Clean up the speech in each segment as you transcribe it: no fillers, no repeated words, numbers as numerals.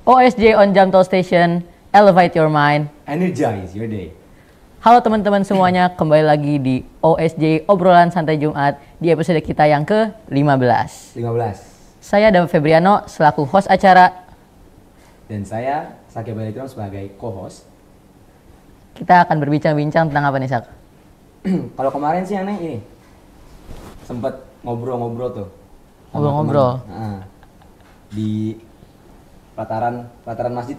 OSJ on Jamtol Station, Elevate Your Mind. Energize your day. Halo teman-teman semuanya, kembali lagi di OSJ Obrolan Santai Jumat di episode kita yang ke-15. 15. Saya David Febriano selaku host acara. Dan saya, Sakya Balitron sebagai co-host. Kita akan berbincang-bincang tentang apa nih, Sak? Kalau kemarin sih aneh ini, sempet ngobrol-ngobrol tuh. sama Ngobrol-ngobrol. teman. Nah, di pelataran masjid.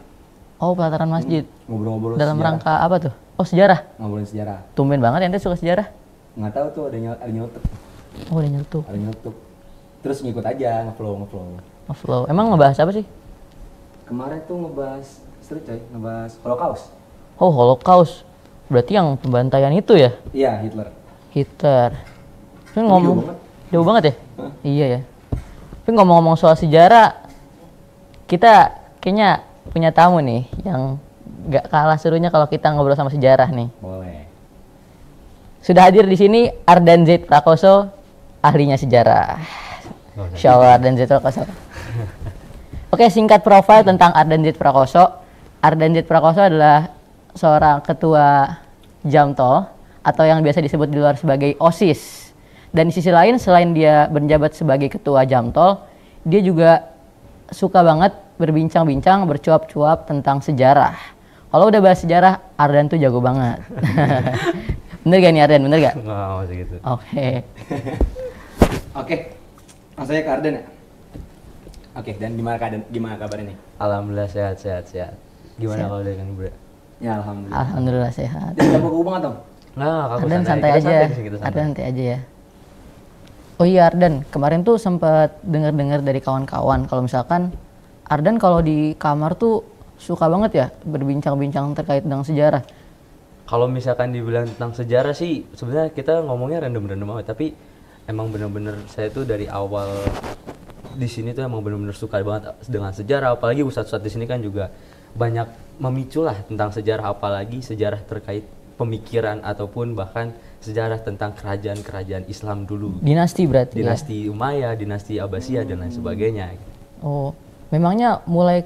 Oh, pelataran masjid. Ngobrol-ngobrol Dalam sejarah. rangka apa tuh? Oh, sejarah. Ngobrolin sejarah. Tumben banget ente suka sejarah. Nggak tahu tuh ada nyelutuk. Oh, udah nyelutuk. Ada nyelutuk. Terus ngikut aja, ngeflow. Flow. Emang ngebahas apa sih? Kemarin tuh ngebahas, seru coy, ngebahas Holocaust. Oh, Holocaust. Berarti yang pembantaian itu ya? Iya, Hitler. Hitler. Tapi Jauh ngomong banget. jauh banget ya? Hah? Iya ya. Tapi ngomong-ngomong soal sejarah, kita kayaknya punya tamu nih yang gak kalah serunya kalau kita ngobrol sama sejarah nih. Boleh. Sudah hadir di sini Ardan Zaid Prakoso, ahlinya sejarah. Insyaallah Ardan Zaid Prakoso. Oke, singkat profil tentang Ardan Zaid Prakoso. Ardan Zaid Prakoso adalah seorang ketua Jamtol atau yang biasa disebut di luar sebagai OSIS. Dan di sisi lain, selain dia menjabat sebagai ketua Jamtol, dia juga suka banget berbincang-bincang, bercuap-cuap tentang sejarah. Kalau udah bahas sejarah, Ardan tuh jago banget. Bener gak nih Ardan, bener gak? Nggak mau segitu. Oke. Oke, langsung aja ke Arden ya. Oke, dan gimana kabarnya nih? Alhamdulillah sehat. Sehat. Gimana kalau dengan Bro? Ya alhamdulillah. Alhamdulillah sehat. Dan udah buku banget dong. Nggak, aku Ardan santai Kita aja. kita santai. Ardan santai aja ya. Oh iya Ardan, kemarin tuh sempat dengar-dengar dari kawan-kawan kalau misalkan Ardan kalau di kamar tuh suka banget ya berbincang-bincang terkait dengan sejarah. Kalau misalkan dibilang tentang sejarah sih, sebenarnya kita ngomongnya random-random aja. Tapi emang bener-bener saya tuh dari awal di sini tuh emang bener-bener suka banget dengan sejarah. Apalagi ustadz-ustadz di sini kan juga banyak memicu lah tentang sejarah, apalagi sejarah terkait pemikiran ataupun bahkan sejarah tentang kerajaan-kerajaan Islam dulu. Dinasti berarti ya? Dinasti Umayyah, dinasti Abbasiyah dan lain sebagainya. Oh, memangnya mulai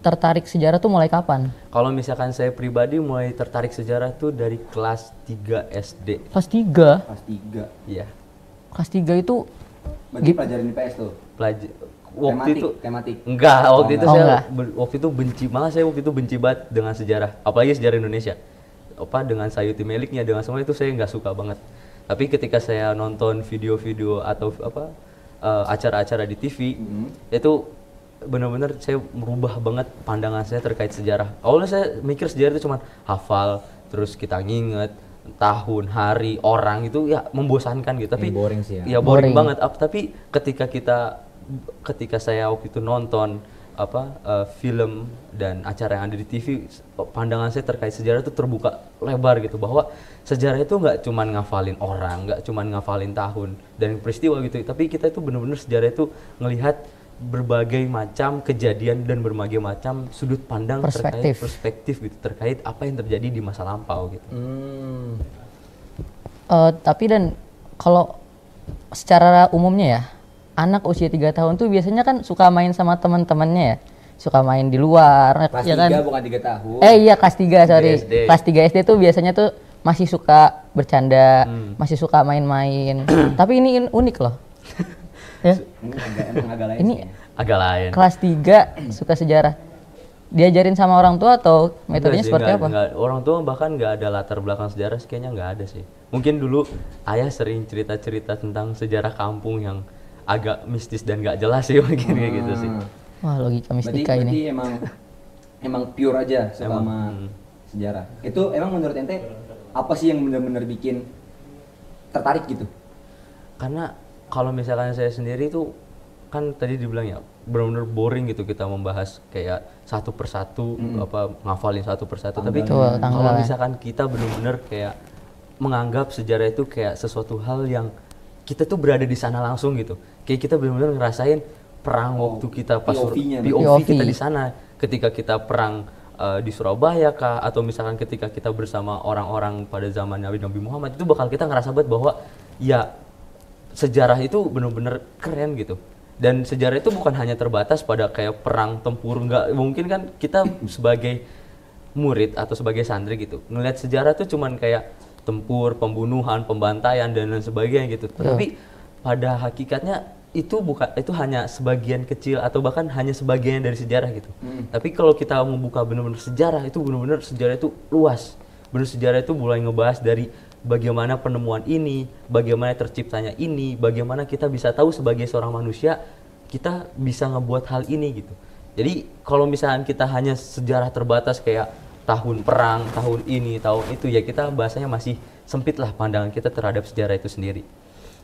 tertarik sejarah tuh mulai kapan? Kalau misalkan saya pribadi mulai tertarik sejarah tuh dari kelas 3 SD. Kelas 3? Kelas 3. Iya. Kelas 3 itu Berarti pelajaran IPS tuh. Waktu itu Tematik. enggak, waktu itu enggak. saya Oh, enggak. waktu itu benci, malah saya waktu itu benci banget dengan sejarah, apalagi sejarah Indonesia. Apa dengan Sayuti Meliknya, dengan semua itu saya nggak suka banget. Tapi ketika saya nonton video-video atau apa acara-acara di TV, itu benar-benar saya merubah banget pandangan saya terkait sejarah. Awalnya saya mikir sejarah itu cuma hafal, terus kita nginget tahun, hari, orang, itu ya membosankan gitu. Tapi boring sih Ya ya. boring Boring. banget. Tapi ketika saya waktu itu nonton film dan acara yang ada di TV, pandangan saya terkait sejarah itu terbuka lebar gitu, bahwa sejarah itu nggak cuman ngafalin orang, nggak cuman ngafalin tahun dan peristiwa gitu, tapi kita itu benar-benar sejarah itu ngelihat berbagai macam kejadian dan berbagai macam sudut pandang terkait perspektif gitu, terkait apa yang terjadi di masa lampau gitu. tapi dan kalau secara umumnya ya, anak usia 3 tahun tuh biasanya kan suka main sama teman-temannya ya. Suka main di luar, Kelas ya 3 kan? bukan 3 tahun. Iya kelas 3, sorry. SD. Kelas 3 SD tuh biasanya tuh masih suka bercanda, masih suka main-main. Tapi ini unik loh. Ya, Ini emang agak lain ini sih. Agak lain. kelas 3 suka sejarah. Diajarin sama orang tua atau metodenya Enggak sih, seperti apa? Orang tua bahkan nggak ada latar belakang sejarah, kayaknya nggak ada sih. Mungkin dulu ayah sering cerita-cerita tentang sejarah kampung yang agak mistis dan nggak jelas sih, mungkin kayak gitu sih. Wah, logika mistika Berarti ini. emang pure aja selama sejarah. Itu emang menurut ente apa sih yang benar-benar bikin tertarik gitu? Karena kalau misalkan saya sendiri tuh kan tadi dibilang ya benar-benar boring gitu kita membahas kayak satu persatu apa ngafalin satu persatu. Tapi Betul, kalau tanggal. misalkan kita benar-benar kayak menganggap sejarah itu kayak sesuatu hal yang kita tuh berada di sana langsung gitu. Kayak kita benar-benar ngerasain perang waktu kita pas POV-nya. POV kita POV. di sana. Ketika kita perang di Surabaya kah, atau misalkan ketika kita bersama orang-orang pada zaman Nabi Muhammad, itu bakal kita ngerasa banget bahwa ya sejarah itu benar-benar keren gitu. Dan sejarah itu bukan hanya terbatas pada kayak perang tempur, nggak mungkin kan kita sebagai murid atau sebagai santri gitu ngelihat sejarah tuh cuman kayak tempur, pembunuhan, pembantaian dan lain sebagainya gitu. Tapi pada hakikatnya itu hanya sebagian kecil atau bahkan hanya sebagian dari sejarah gitu. Tapi kalau kita membuka benar-benar sejarah itu benar-benar sejarah itu luas. Benar sejarah itu mulai ngebahas dari bagaimana penemuan ini, bagaimana terciptanya ini, bagaimana kita bisa tahu sebagai seorang manusia kita bisa ngebuat hal ini gitu. Jadi kalau misalnya kita hanya sejarah terbatas kayak tahun perang, tahun ini, tahun itu, ya kita bahasanya masih sempit lah pandangan kita terhadap sejarah itu sendiri.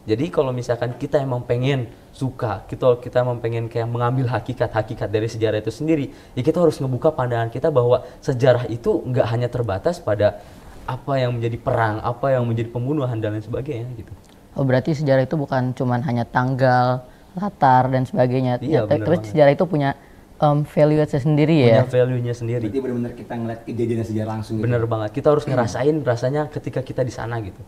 Jadi kalau misalkan kita emang pengen suka, kita emang pengen kayak mengambil hakikat dari sejarah itu sendiri, ya kita harus ngebuka pandangan kita bahwa sejarah itu nggak hanya terbatas pada apa yang menjadi perang, apa yang menjadi pembunuhan dan lain sebagainya gitu. Oh, berarti sejarah itu bukan cuman hanya tanggal, latar dan sebagainya. Iya, Tapi sejarah itu punya value sendiri ya. Punya value-nya sendiri. Berarti benar-benar kita ngeliat kejadian sejarah langsung. Bener banget. Kita harus ngerasain rasanya ketika kita di sana gitu.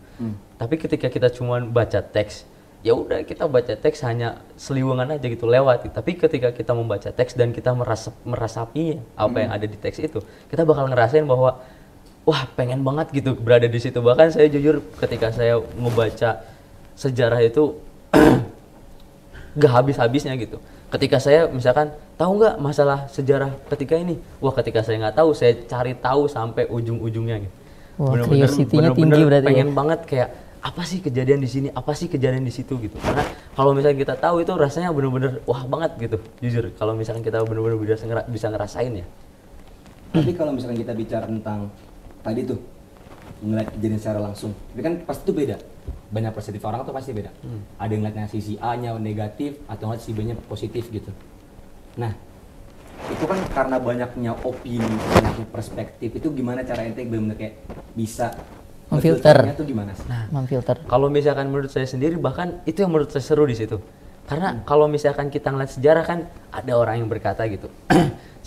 Tapi ketika kita cuma baca teks, ya udah kita baca teks hanya seliwangan aja gitu lewat. Tapi ketika kita membaca teks dan kita merasapinya apa yang ada di teks itu, kita bakal ngerasain bahwa wah pengen banget gitu berada di situ. Bahkan saya jujur ketika saya ngebaca sejarah itu gak habis-habisnya gitu. Ketika saya misalkan tahu nggak masalah sejarah ketika ini, wah ketika saya nggak tahu saya cari tahu sampai ujung-ujungnya gitu. Wah, curiosity-nya tinggi berarti pengen ya. banget kayak apa sih kejadian di sini, apa sih kejadian di situ gitu. Karena kalau misalnya kita tahu itu rasanya bener-bener wah banget gitu. Jujur kalau misalkan kita bener-bener bisa ngerasain ya. Tapi kalau misalkan kita bicara tentang tadi tuh ngeliat kejadian secara langsung, tapi kan pasti itu beda. Banyak perspektif orang tuh pasti beda. Ada yang ngeliatnya sisi A-nya negatif atau ngeliat sisi B-nya positif gitu. Nah, itu kan karena banyaknya opini, banyaknya perspektif, itu gimana cara ente benar-benar kayak bisa Memfilter. tuh gimana sih? Memfilter. Kalau misalkan menurut saya sendiri bahkan itu yang menurut saya seru di situ. Karena kalau misalkan kita ngeliat sejarah kan ada orang yang berkata gitu.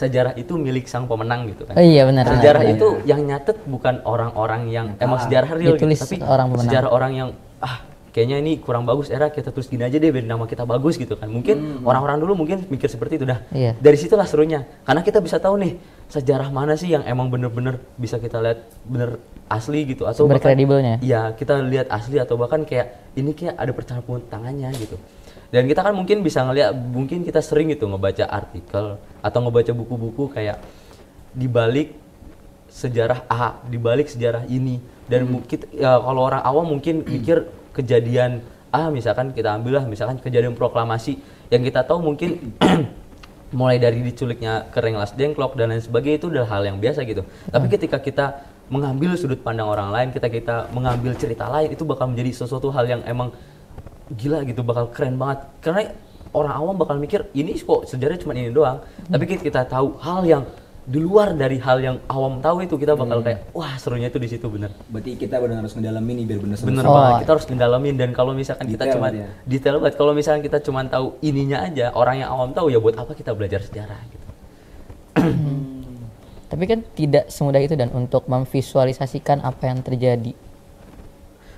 Sejarah itu milik sang pemenang gitu kan. Oh iya benar. Sejarah benar. itu yang nyatet bukan orang-orang yang emang sejarah real gitu, Ditulis tapi orang pemenang. sejarah orang yang kayaknya ini kurang bagus era kita tulis gini aja deh biar nama kita bagus gitu kan. Mungkin orang-orang dulu mungkin mikir seperti itu dah. Iya. Dari situlah serunya. Karena kita bisa tahu nih sejarah mana sih yang emang bener-bener bisa kita lihat bener asli gitu atau Sumber bahkan kredibelnya. iya, kita lihat asli atau bahkan kayak ini kayak ada percampuran tangannya gitu. Dan kita kan mungkin bisa ngeliat, mungkin kita sering gitu ngebaca artikel atau ngebaca buku-buku kayak dibalik sejarah A, dibalik sejarah ini. Dan mungkin ya, kalau orang awam mungkin mikir kejadian A, misalkan kita ambil lah misalkan kejadian proklamasi yang kita tahu mungkin mulai dari diculiknya Rengas Dengklok dan lain sebagainya itu adalah hal yang biasa gitu. Tapi ketika kita mengambil sudut pandang orang lain, kita mengambil cerita lain, itu bakal menjadi sesuatu hal yang emang gila gitu, bakal keren banget. Karena orang awam bakal mikir ini kok sejarah cuma ini doang. Tapi kita tahu hal yang di luar dari hal yang awam tahu itu, kita bakal kayak wah serunya itu di situ bener. Berarti kita benar harus ngedalamin nih biar benar Bener banget, kita harus ngedalamin. Dan kalau misalkan kita Detail cuma ya. detail banget, kalau misalkan kita cuma tahu ininya aja, orang yang awam tahu ya buat apa kita belajar sejarah gitu. Tapi kan tidak semudah itu dan untuk memvisualisasikan apa yang terjadi.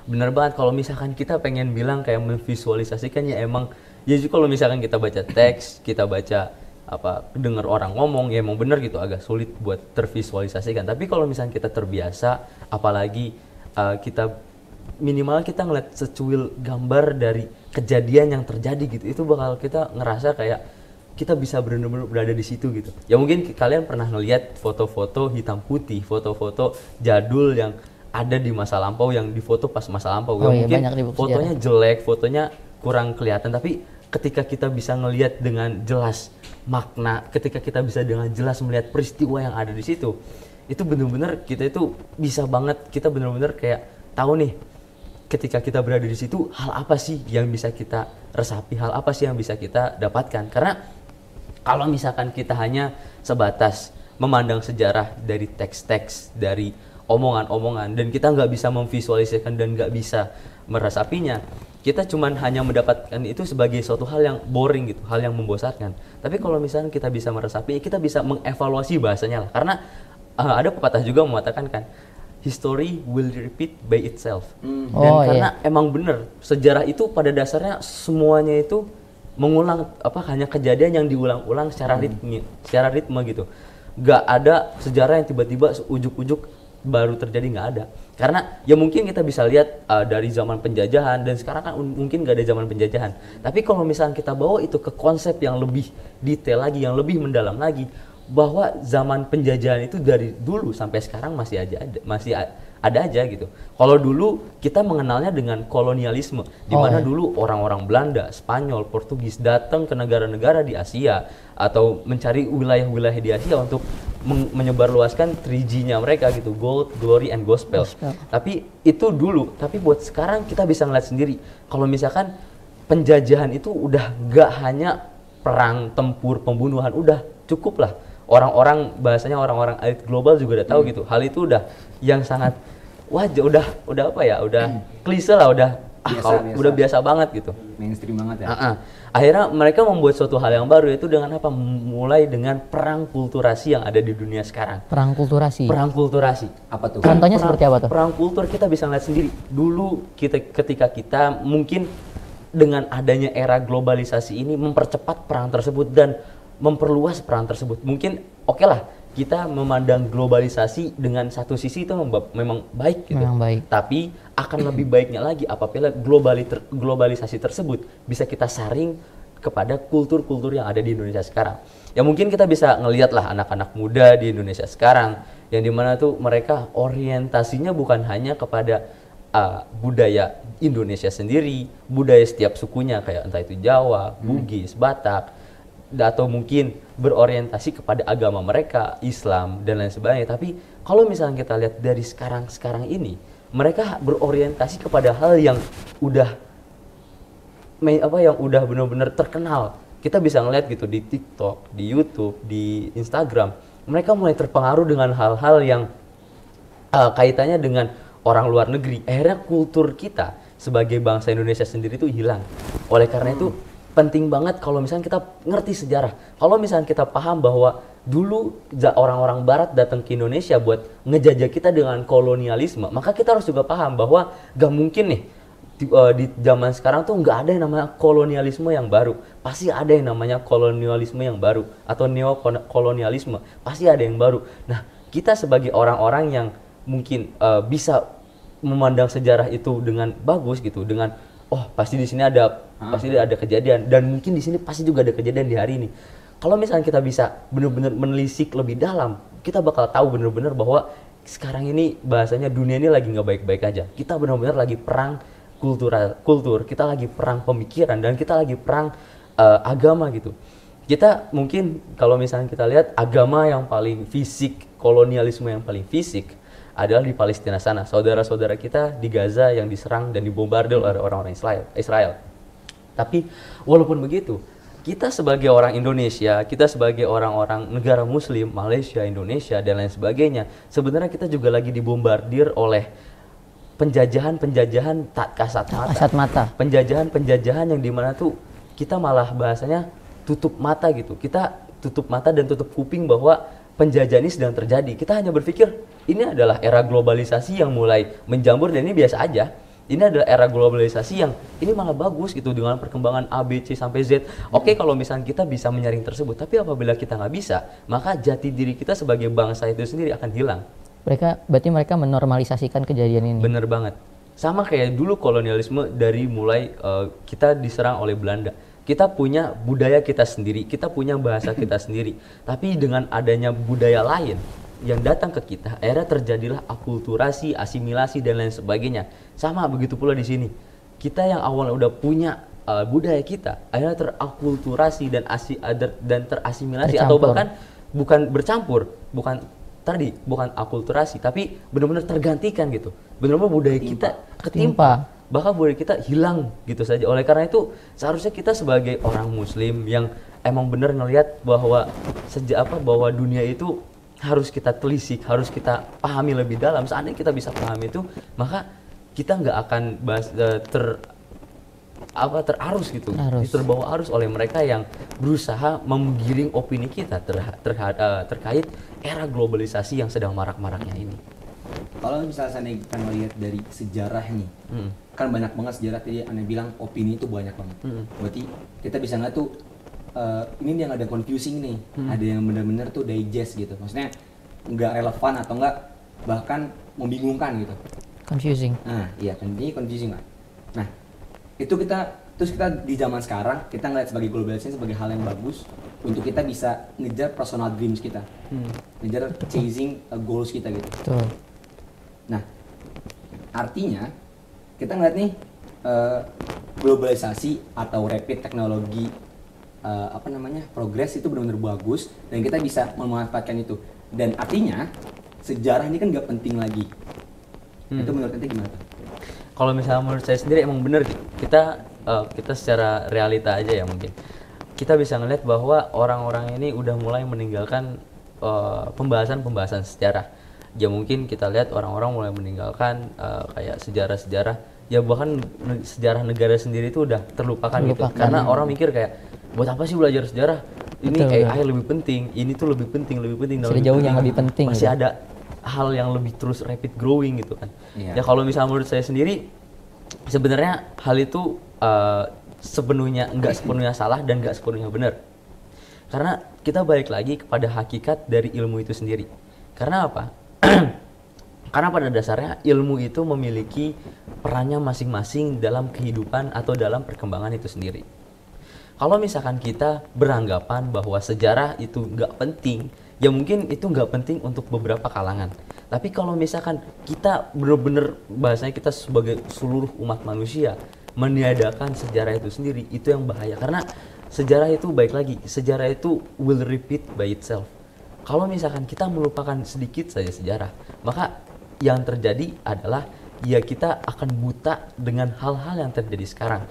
Bener banget, kalau misalkan kita pengen bilang kayak memvisualisasikan ya emang ya kalau misalkan kita baca teks, kita baca apa dengar orang ngomong ya emang bener gitu agak sulit buat tervisualisasikan. Tapi kalau misalkan kita terbiasa, apalagi kita minimal kita ngeliat secuil gambar dari kejadian yang terjadi gitu, itu bakal kita ngerasa kayak kita bisa benar-benar berada di situ gitu. Ya mungkin kalian pernah ngeliat foto-foto hitam putih, foto-foto jadul yang ada di masa lampau yang difoto pas masa lampau. Oh iya, mungkin banyak di buku fotonya jelek, fotonya kurang kelihatan, tapi ketika kita bisa ngelihat dengan jelas makna, ketika kita bisa dengan jelas melihat peristiwa yang ada di situ, itu benar-benar kita itu bisa banget, kita benar-benar kayak tahu nih ketika kita berada di situ hal apa sih yang bisa kita resapi, hal apa sih yang bisa kita dapatkan. Karena kalau misalkan kita hanya sebatas memandang sejarah dari teks-teks, dari omongan-omongan, dan kita nggak bisa memvisualisasikan dan nggak bisa meresapinya, kita cuman hanya mendapatkan itu sebagai suatu hal yang boring gitu, hal yang membosankan. Tapi kalau misalnya kita bisa meresapi, kita bisa mengevaluasi bahasanya lah. Karena ada pepatah juga mengatakan kan, history will repeat by itself. Dan karena emang bener, sejarah itu pada dasarnya semuanya itu mengulang hanya kejadian yang diulang-ulang secara ritme gitu. Nggak ada sejarah yang tiba-tiba ujuk-ujuk baru terjadi, nggak ada. Karena ya mungkin kita bisa lihat dari zaman penjajahan, dan sekarang kan mungkin nggak ada zaman penjajahan. Tapi kalau misalnya kita bawa itu ke konsep yang lebih detail lagi, yang lebih mendalam lagi, bahwa zaman penjajahan itu dari dulu sampai sekarang masih ada aja gitu. Kalau dulu kita mengenalnya dengan kolonialisme, di mana dulu orang-orang Belanda, Spanyol, Portugis datang ke negara-negara di Asia atau mencari wilayah-wilayah di Asia untuk menyebarluaskan 3G-nya mereka gitu, gold, glory, and gospel. Tapi itu dulu, tapi buat sekarang kita bisa ngeliat sendiri. Kalau misalkan penjajahan itu udah gak hanya perang, tempur, pembunuhan, udah cukup lah. Orang-orang, bahasanya orang-orang elit global juga udah tahu gitu. Hal itu udah yang sangat wajar, udah apa ya, udah klise lah, udah biasa. Udah biasa banget gitu. Mainstream banget ya. Akhirnya mereka membuat suatu hal yang baru, yaitu dengan apa? Mulai dengan perang kulturasi yang ada di dunia sekarang. Perang kulturasi. Perang kulturasi. Apa tuh? Contohnya seperti apa tuh? Perang kultur kita bisa lihat sendiri. Dulu ketika kita mungkin dengan adanya era globalisasi ini mempercepat perang tersebut dan memperluas perang tersebut. Mungkin oke lah, kita memandang globalisasi dengan satu sisi itu memang baik gitu. Memang baik. Tapi akan lebih baiknya lagi apabila globalisasi tersebut bisa kita saring kepada kultur-kultur yang ada di Indonesia sekarang. Ya mungkin kita bisa ngelihat lah anak-anak muda di Indonesia sekarang, yang dimana tuh mereka orientasinya bukan hanya kepada budaya Indonesia sendiri, budaya setiap sukunya, kayak entah itu Jawa, Bugis, Batak, atau mungkin berorientasi kepada agama mereka, Islam dan lain sebagainya. Tapi kalau misalnya kita lihat dari sekarang ini, mereka berorientasi kepada hal yang udah benar-benar terkenal. Kita bisa ngeliat gitu di TikTok, di YouTube, di Instagram. Mereka mulai terpengaruh dengan hal-hal yang kaitannya dengan orang luar negeri. Akhirnya kultur kita sebagai bangsa Indonesia sendiri itu hilang. Oleh karena itu penting banget kalau misalnya kita ngerti sejarah. Kalau misalnya kita paham bahwa dulu orang-orang barat datang ke Indonesia buat ngejajah kita dengan kolonialisme, maka kita harus juga paham bahwa gak mungkin nih di zaman sekarang tuh nggak ada yang namanya kolonialisme yang baru. Pasti ada yang namanya kolonialisme yang baru atau neokolonialisme. Pasti ada yang baru. Nah, kita sebagai orang-orang yang mungkin bisa memandang sejarah itu dengan bagus gitu, dengan pasti di sini pasti ada kejadian, dan mungkin di sini pasti juga ada kejadian di hari ini. Kalau misalnya kita bisa benar-benar menelisik lebih dalam, kita bakal tahu benar-benar bahwa sekarang ini bahasanya dunia ini lagi nggak baik-baik aja. Kita benar-benar lagi perang kultur, kita lagi perang pemikiran, dan kita lagi perang agama gitu. Kita mungkin kalau misalnya kita lihat agama yang paling fisik, kolonialisme yang paling fisik adalah di Palestina sana. Saudara-saudara kita di Gaza yang diserang dan dibombardir oleh orang-orang Israel. Tapi walaupun begitu, kita sebagai orang Indonesia, kita sebagai orang-orang negara Muslim, Malaysia, Indonesia, dan lain sebagainya, sebenarnya kita juga lagi dibombardir oleh penjajahan tak kasat mata. Penjajahan yang dimana tuh kita malah bahasanya tutup mata gitu. Kita tutup mata dan tutup kuping bahwa penjajahan ini sedang terjadi. Kita hanya berpikir ini adalah era globalisasi yang mulai menjamur dan ini biasa aja. Ini adalah era globalisasi yang ini malah bagus gitu dengan perkembangan A, B, C sampai Z. Oke, kalau misalnya kita bisa menyaring tersebut, tapi apabila kita nggak bisa, maka jati diri kita sebagai bangsa itu sendiri akan hilang. Berarti mereka menormalisasikan kejadian ini. Bener banget. Sama kayak dulu kolonialisme dari mulai kita diserang oleh Belanda. Kita punya budaya kita sendiri, kita punya bahasa kita sendiri. Tapi dengan adanya budaya lain yang datang ke kita, akhirnya terjadilah akulturasi, asimilasi dan lain sebagainya. Sama begitu pula di sini. Kita yang awalnya udah punya budaya kita, akhirnya terakulturasi dan terasimilasi atau bahkan bukan bercampur, bukan akulturasi, tapi benar-benar tergantikan gitu. Benar-benar budaya kita ketimpa. Bahkan budaya kita hilang gitu saja. Oleh karena itu seharusnya kita sebagai orang Muslim yang emang benar ngelihat bahwa bahwa dunia itu harus kita telisik, harus kita pahami lebih dalam. Seandainya kita bisa pahami itu, maka kita nggak akan terarus gitu, terbawa arus oleh mereka yang berusaha menggiring opini kita terkait era globalisasi yang sedang marak-maraknya ini. kalau misalnya saya kita melihat dari sejarah nih, kan banyak banget sejarah tadi Anda bilang opini itu banyak banget. Berarti kita bisa nggak tuh ini yang ada confusing nih, ada yang benar-benar tuh digest gitu. Maksudnya nggak relevan atau nggak bahkan membingungkan gitu. Confusing. Nah, iya kan ini confusing lah. Nah, itu kita di zaman sekarang kita ngeliat sebagai globalisasi sebagai hal yang bagus untuk kita bisa ngejar personal dreams kita, ngejar chasing goals kita gitu. Betul. Nah, artinya kita ngeliat nih globalisasi atau rapid teknologi progres itu benar-benar bagus dan kita bisa memanfaatkan itu. Dan artinya sejarah ini kan nggak penting lagi. Itu menurut ente gimana? Kalau misalnya menurut saya sendiri emang bener kita secara realita aja ya mungkin kita bisa ngeliat bahwa orang-orang ini udah mulai meninggalkan pembahasan sejarah. Ya mungkin kita lihat orang-orang mulai meninggalkan kayak sejarah-sejarah, ya bahkan sejarah negara sendiri itu udah terlupakan gitu. Karena orang mikir kayak buat apa sih belajar sejarah? Ini AI lebih penting, ini tuh lebih penting. Sudah jauh yang lebih penting. Masih ada hal yang lebih terus rapid growing gitu kan. Ya kalau misalnya menurut saya sendiri sebenarnya hal itu nggak sepenuhnya salah dan nggak sepenuhnya benar. Karena kita balik lagi kepada hakikat dari ilmu itu sendiri. Karena apa? Karena pada dasarnya ilmu itu memiliki perannya masing-masing dalam kehidupan atau dalam perkembangan itu sendiri. Kalau misalkan kita beranggapan bahwa sejarah itu nggak penting, ya mungkin itu nggak penting untuk beberapa kalangan. Tapi kalau misalkan kita benar-benar bahasanya kita sebagai seluruh umat manusia meniadakan sejarah itu sendiri, itu yang bahaya. Karena sejarah itu baik lagi, sejarah itu will repeat by itself. Kalau misalkan kita melupakan sedikit saja sejarah, maka yang terjadi adalah ya kita akan buta dengan hal-hal yang terjadi sekarang.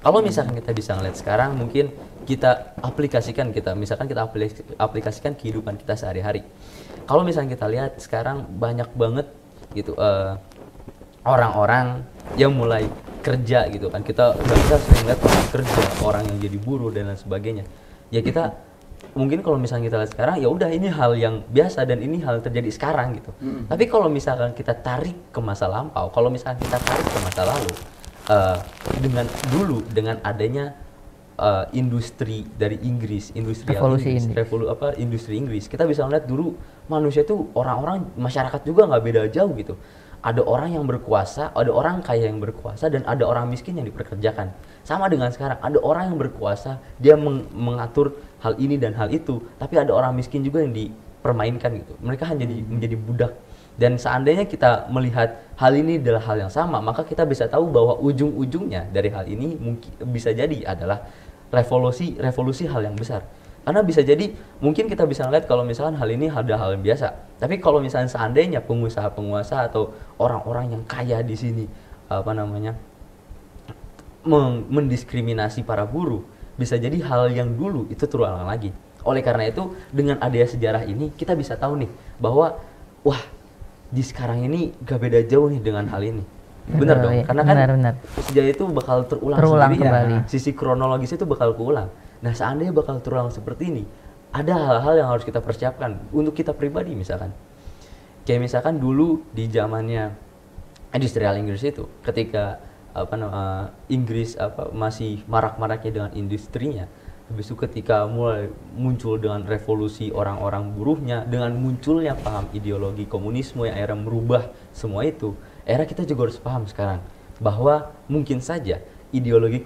Kalau misalkan kita bisa ngeliat sekarang, mungkin kita aplikasikan kehidupan kita sehari-hari. Kalau misalnya kita lihat sekarang banyak banget gitu orang-orang yang mulai kerja gitu kan. Kita sering lihat orang kerja, orang yang jadi buruh dan lain sebagainya. Ya kita mungkin kalau misalnya kita lihat sekarang, ya udah ini hal yang biasa dan ini hal yang terjadi sekarang gitu. Tapi kalau misalkan kita tarik ke masa lampau, kalau misalkan kita tarik ke masa lalu, dengan adanya industri dari Inggris, industri Inggris, kita bisa melihat dulu manusia itu orang-orang masyarakat juga nggak beda jauh gitu. Ada orang yang berkuasa, ada orang kaya yang berkuasa, dan ada orang miskin yang diperkerjakan. Sama dengan sekarang, ada orang yang berkuasa, dia mengatur hal ini dan hal itu, tapi ada orang miskin juga yang dipermainkan gitu. Mereka hanya menjadi budak. Dan seandainya kita melihat hal ini adalah hal yang sama, maka kita bisa tahu bahwa ujung-ujungnya dari hal ini mungkin bisa jadi adalah revolusi hal yang besar. Karena bisa jadi mungkin kita bisa melihat kalau misalkan hal ini ada hal yang biasa. Tapi kalau misalnya seandainya pengusaha-penguasa atau orang-orang yang kaya di sini mendiskriminasi para buruh, bisa jadi hal yang dulu itu terulang lagi. Oleh karena itu dengan adanya sejarah ini kita bisa tahu nih bahwa wah, di sekarang ini gak beda jauh nih dengan hal ini. Benar dong, karena kan sejarah itu bakal terulang sendiri kembali. Ya. Sisi kronologis itu bakal keulang. Nah, seandainya bakal terulang seperti ini, ada hal-hal yang harus kita persiapkan untuk kita pribadi misalkan. Kayak misalkan dulu di zamannya industrial Inggris itu, ketika Inggris masih marak-maraknya dengan industrinya, habis itu ketika mulai muncul dengan revolusi orang-orang buruhnya, dengan munculnya paham ideologi komunisme yang akhirnya merubah semua itu, akhirnya kita juga harus paham sekarang bahwa mungkin saja ideologi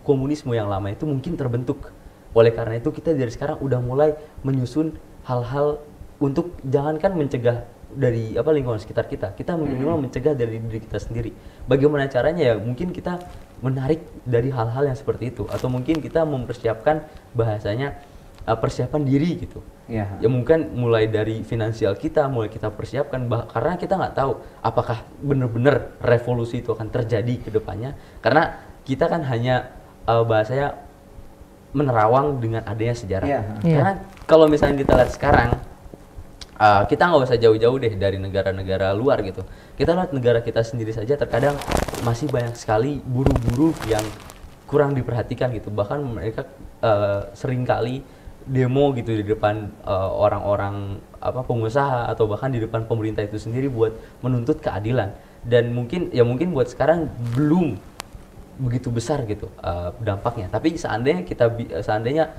komunisme yang lama itu mungkin terbentuk. Oleh karena itu kita dari sekarang udah mulai menyusun hal-hal untuk jangankan mencegah dari lingkungan sekitar kita minimal mencegah dari diri kita sendiri. Bagaimana caranya? Ya mungkin kita menarik dari hal-hal yang seperti itu, atau mungkin kita mempersiapkan bahasanya persiapan diri gitu. Ya mungkin mulai dari finansial kita, mulai kita persiapkan karena kita nggak tahu apakah benar-benar revolusi itu akan terjadi ke depannya, karena kita kan hanya bahasanya menerawang dengan adanya sejarah. Karena kalau misalnya kita lihat sekarang, kita nggak usah jauh-jauh deh dari negara-negara luar gitu. Kita lihat negara kita sendiri saja terkadang masih banyak sekali buruh-buruh yang kurang diperhatikan gitu. Bahkan mereka seringkali demo gitu di depan orang-orang pengusaha atau bahkan di depan pemerintah itu sendiri buat menuntut keadilan. Dan mungkin buat sekarang belum begitu besar gitu dampaknya. Tapi seandainya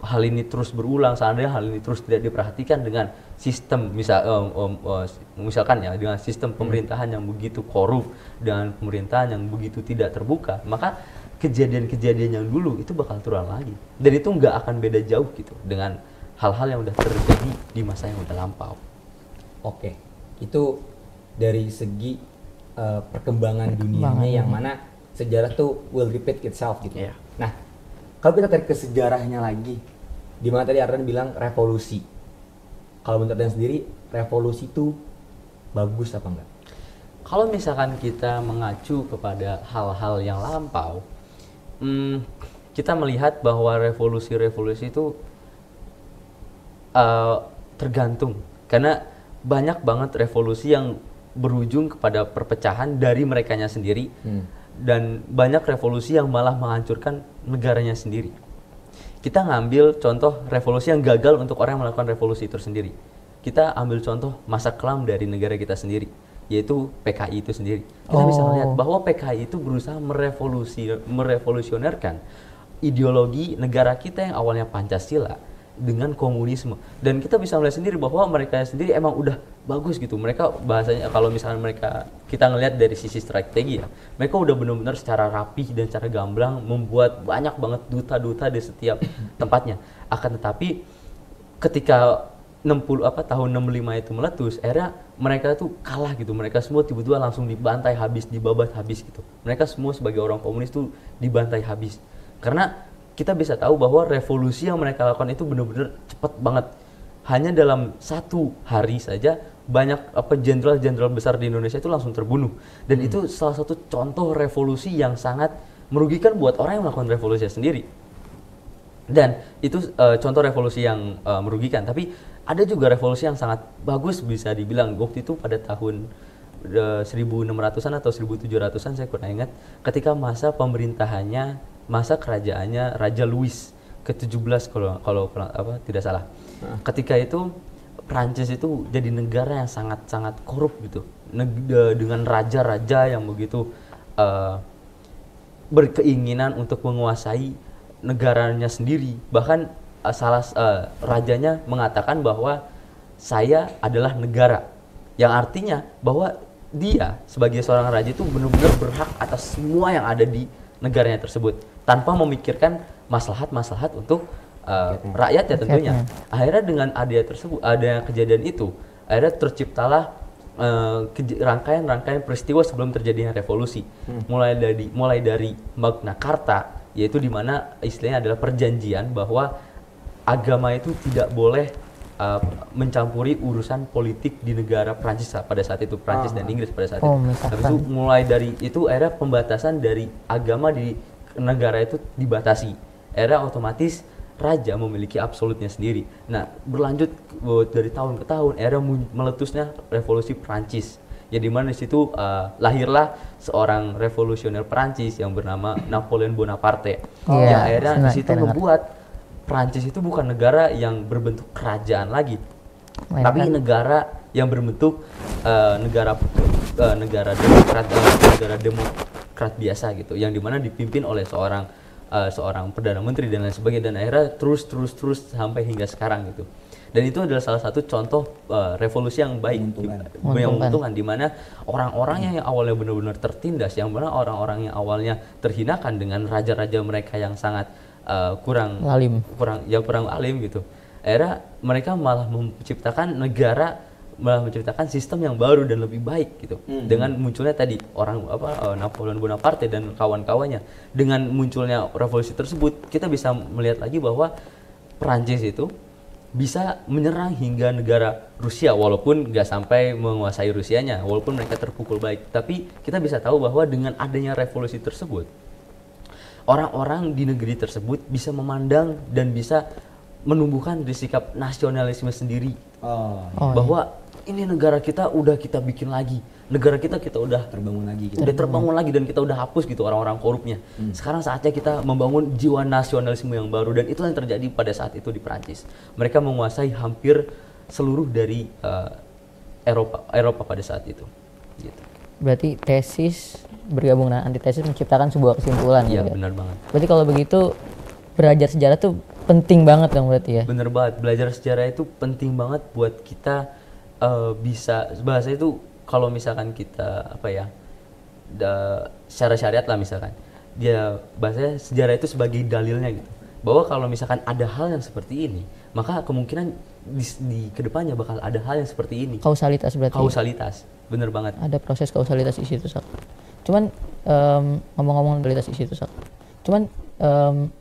hal ini terus berulang, seandainya hal ini terus tidak diperhatikan dengan sistem misalkan ya dengan sistem pemerintahan yang begitu korup, dengan pemerintahan yang begitu tidak terbuka, maka kejadian-kejadian yang dulu itu bakal terulang lagi. Dan itu nggak akan beda jauh gitu dengan hal-hal yang udah terjadi di masa yang udah lampau. Oke, itu dari segi perkembangan dunianya yang mana sejarah tuh will repeat itself gitu. Iya. Nah, kalau kita tarik ke sejarahnya lagi, di mana tadi Ardan bilang revolusi. Kalau menurut Ardan sendiri, revolusi itu bagus apa enggak? Kalau misalkan kita mengacu kepada hal-hal yang lampau, kita melihat bahwa revolusi-revolusi itu tergantung. Karena banyak banget revolusi yang berujung kepada perpecahan dari merekanya sendiri, dan banyak revolusi yang malah menghancurkan negaranya sendiri. Kita ngambil contoh revolusi yang gagal untuk orang yang melakukan revolusi itu sendiri. Kita ambil contoh masa kelam dari negara kita sendiri, yaitu PKI itu sendiri. Kita bisa melihat bahwa PKI itu berusaha merevolusionerkan ideologi negara kita yang awalnya Pancasila dengan komunisme. Dan kita bisa melihat sendiri bahwa mereka sendiri emang udah bagus gitu. Mereka bahasanya, kalau misalnya kita ngelihat dari sisi strategi ya, mereka udah benar-benar secara rapih dan secara gamblang membuat banyak banget duta-duta di setiap tempatnya. Akan tetapi ketika tahun 65 itu meletus, akhirnya mereka tuh kalah gitu. Mereka semua tiba-tiba langsung dibantai habis, dibabat habis gitu. Mereka semua sebagai orang komunis tuh dibantai habis. Karena kita bisa tahu bahwa revolusi yang mereka lakukan itu benar-benar cepat banget. Hanya dalam 1 hari saja banyak jenderal-jenderal besar di Indonesia itu langsung terbunuh. Dan itu salah satu contoh revolusi yang sangat merugikan buat orang yang melakukan revolusi sendiri. Dan itu contoh revolusi yang merugikan. Tapi ada juga revolusi yang sangat bagus, bisa dibilang waktu itu pada tahun 1600-an atau 1700-an, saya kurang ingat, ketika masa kerajaannya Raja Louis ke-17 kalau tidak salah. Ketika itu Prancis itu jadi negara yang sangat-sangat korup gitu, dengan raja-raja yang begitu berkeinginan untuk menguasai negaranya sendiri. Bahkan rajanya mengatakan bahwa saya adalah negara, yang artinya bahwa dia sebagai seorang raja itu benar-benar berhak atas semua yang ada di negaranya tersebut, tanpa memikirkan maslahat-maslahat untuk rakyat ya tentunya. Akhirnya dengan ada kejadian itu, akhirnya terciptalah rangkaian peristiwa sebelum terjadinya revolusi. Mulai dari Magna Carta, yaitu di mana istilahnya adalah perjanjian bahwa agama itu tidak boleh mencampuri urusan politik di negara Prancis pada saat itu, Prancis dan Inggris pada saat itu. Habis itu mulai dari itu akhirnya pembatasan dari agama di negara itu dibatasi. Akhirnya otomatis raja memiliki absolutnya sendiri. Nah, berlanjut dari tahun ke tahun, akhirnya meletusnya revolusi Prancis. Ya, di mana di situ lahirlah seorang revolusioner Prancis yang bernama Napoleon Bonaparte. Yang akhirnya di situ membuat Prancis itu bukan negara yang berbentuk kerajaan lagi, tapi negara yang berbentuk negara demokrat biasa gitu, yang dimana dipimpin oleh seorang perdana menteri dan lain sebagainya, dan akhirnya terus sampai hingga sekarang gitu. Dan itu adalah salah satu contoh revolusi yang baik, yang menguntungkan, di mana orang-orangnya yang awalnya benar-benar tertindas, yang mana orang-orang yang awalnya terhinakan dengan raja-raja mereka yang sangat kurang alim gitu. Akhirnya mereka malah menciptakan sistem yang baru dan lebih baik gitu. Dengan munculnya tadi Napoleon Bonaparte dan kawan-kawannya. Dengan munculnya revolusi tersebut, kita bisa melihat lagi bahwa Perancis itu bisa menyerang hingga negara Rusia, walaupun nggak sampai menguasai Rusianya, walaupun mereka terpukul baik. Tapi kita bisa tahu bahwa dengan adanya revolusi tersebut, orang-orang di negeri tersebut bisa memandang dan bisa menumbuhkan di sikap nasionalisme sendiri. Oh, Oh, Bahwa ini negara kita udah kita bikin lagi, negara kita udah terbangun lagi gitu. udah terbangun lagi dan kita udah hapus gitu orang-orang korupnya. Sekarang saatnya kita membangun jiwa nasionalisme yang baru dan itulah yang terjadi pada saat itu di Perancis. Mereka menguasai hampir seluruh dari Eropa pada saat itu. Gitu. berarti tesis bergabung dengan antitesis menciptakan sebuah kesimpulan Iya gitu. benar banget. Berarti kalau begitu belajar sejarah tuh penting banget dong berarti ya. Bener banget, belajar sejarah itu penting banget buat kita bisa bahasa itu kalau misalkan kita apa ya secara syariat lah misalkan dia bahasanya sejarah itu sebagai dalilnya gitu bahwa kalau misalkan ada hal yang seperti ini maka kemungkinan di kedepannya bakal ada hal yang seperti ini. Kausalitas berarti. Kausalitas, bener banget. Ada proses kausalitas di situ, Sak. Cuman ngomong-ngomong kausalitas di situ, Sak. Cuman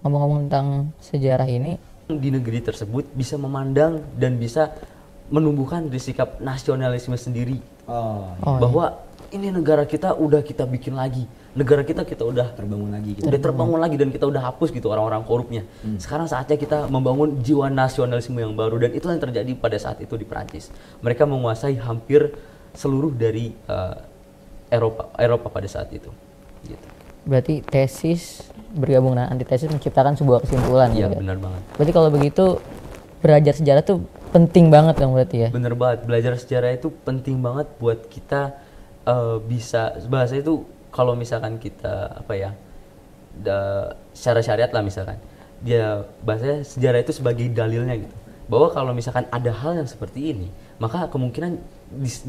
ngomong-ngomong tentang sejarah ini, Di negeri tersebut bisa memandang dan bisa menumbuhkan di sikap nasionalisme sendiri. Oh, oh, Bahwa ini negara kita udah kita bikin lagi, negara kita udah terbangun lagi gitu. udah terbangun lagi dan kita udah hapus gitu orang-orang korupnya. Sekarang saatnya kita membangun jiwa nasionalisme yang baru dan itulah yang terjadi pada saat itu di Perancis. Mereka menguasai hampir seluruh dari Eropa pada saat itu. Gitu. berarti tesis bergabung dengan antitesis menciptakan sebuah kesimpulan Iya gitu. benar banget. Berarti kalau begitu belajar sejarah tuh penting banget dong berarti ya. Bener banget, belajar sejarah itu penting banget buat kita bisa bahasa itu kalau misalkan kita apa ya secara syariat lah misalkan dia bahasanya sejarah itu sebagai dalilnya gitu bahwa kalau misalkan ada hal yang seperti ini maka kemungkinan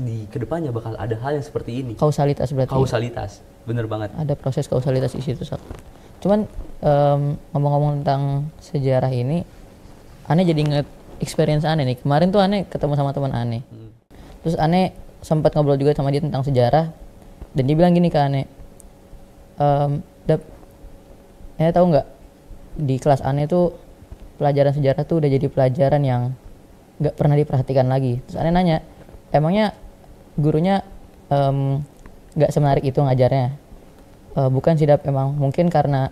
di kedepannya bakal ada hal yang seperti ini. Kausalitas berarti. Kausalitas, bener banget. Ada proses kausalitas di situ, Sak. Cuman ngomong-ngomong tentang sejarah ini, Ane jadi inget experience Ane nih. Kemarin tuh Ane ketemu sama teman Ane. Terus Ane sempat ngobrol juga sama dia tentang sejarah dan dia bilang gini ke Ane, Dap, Ane tahu nggak di kelas Ane tuh pelajaran sejarah tuh udah jadi pelajaran yang nggak pernah diperhatikan lagi. Terus Ane nanya, emangnya gurunya nggak semenarik itu ngajarnya? Bukan sih, Dap, emang mungkin karena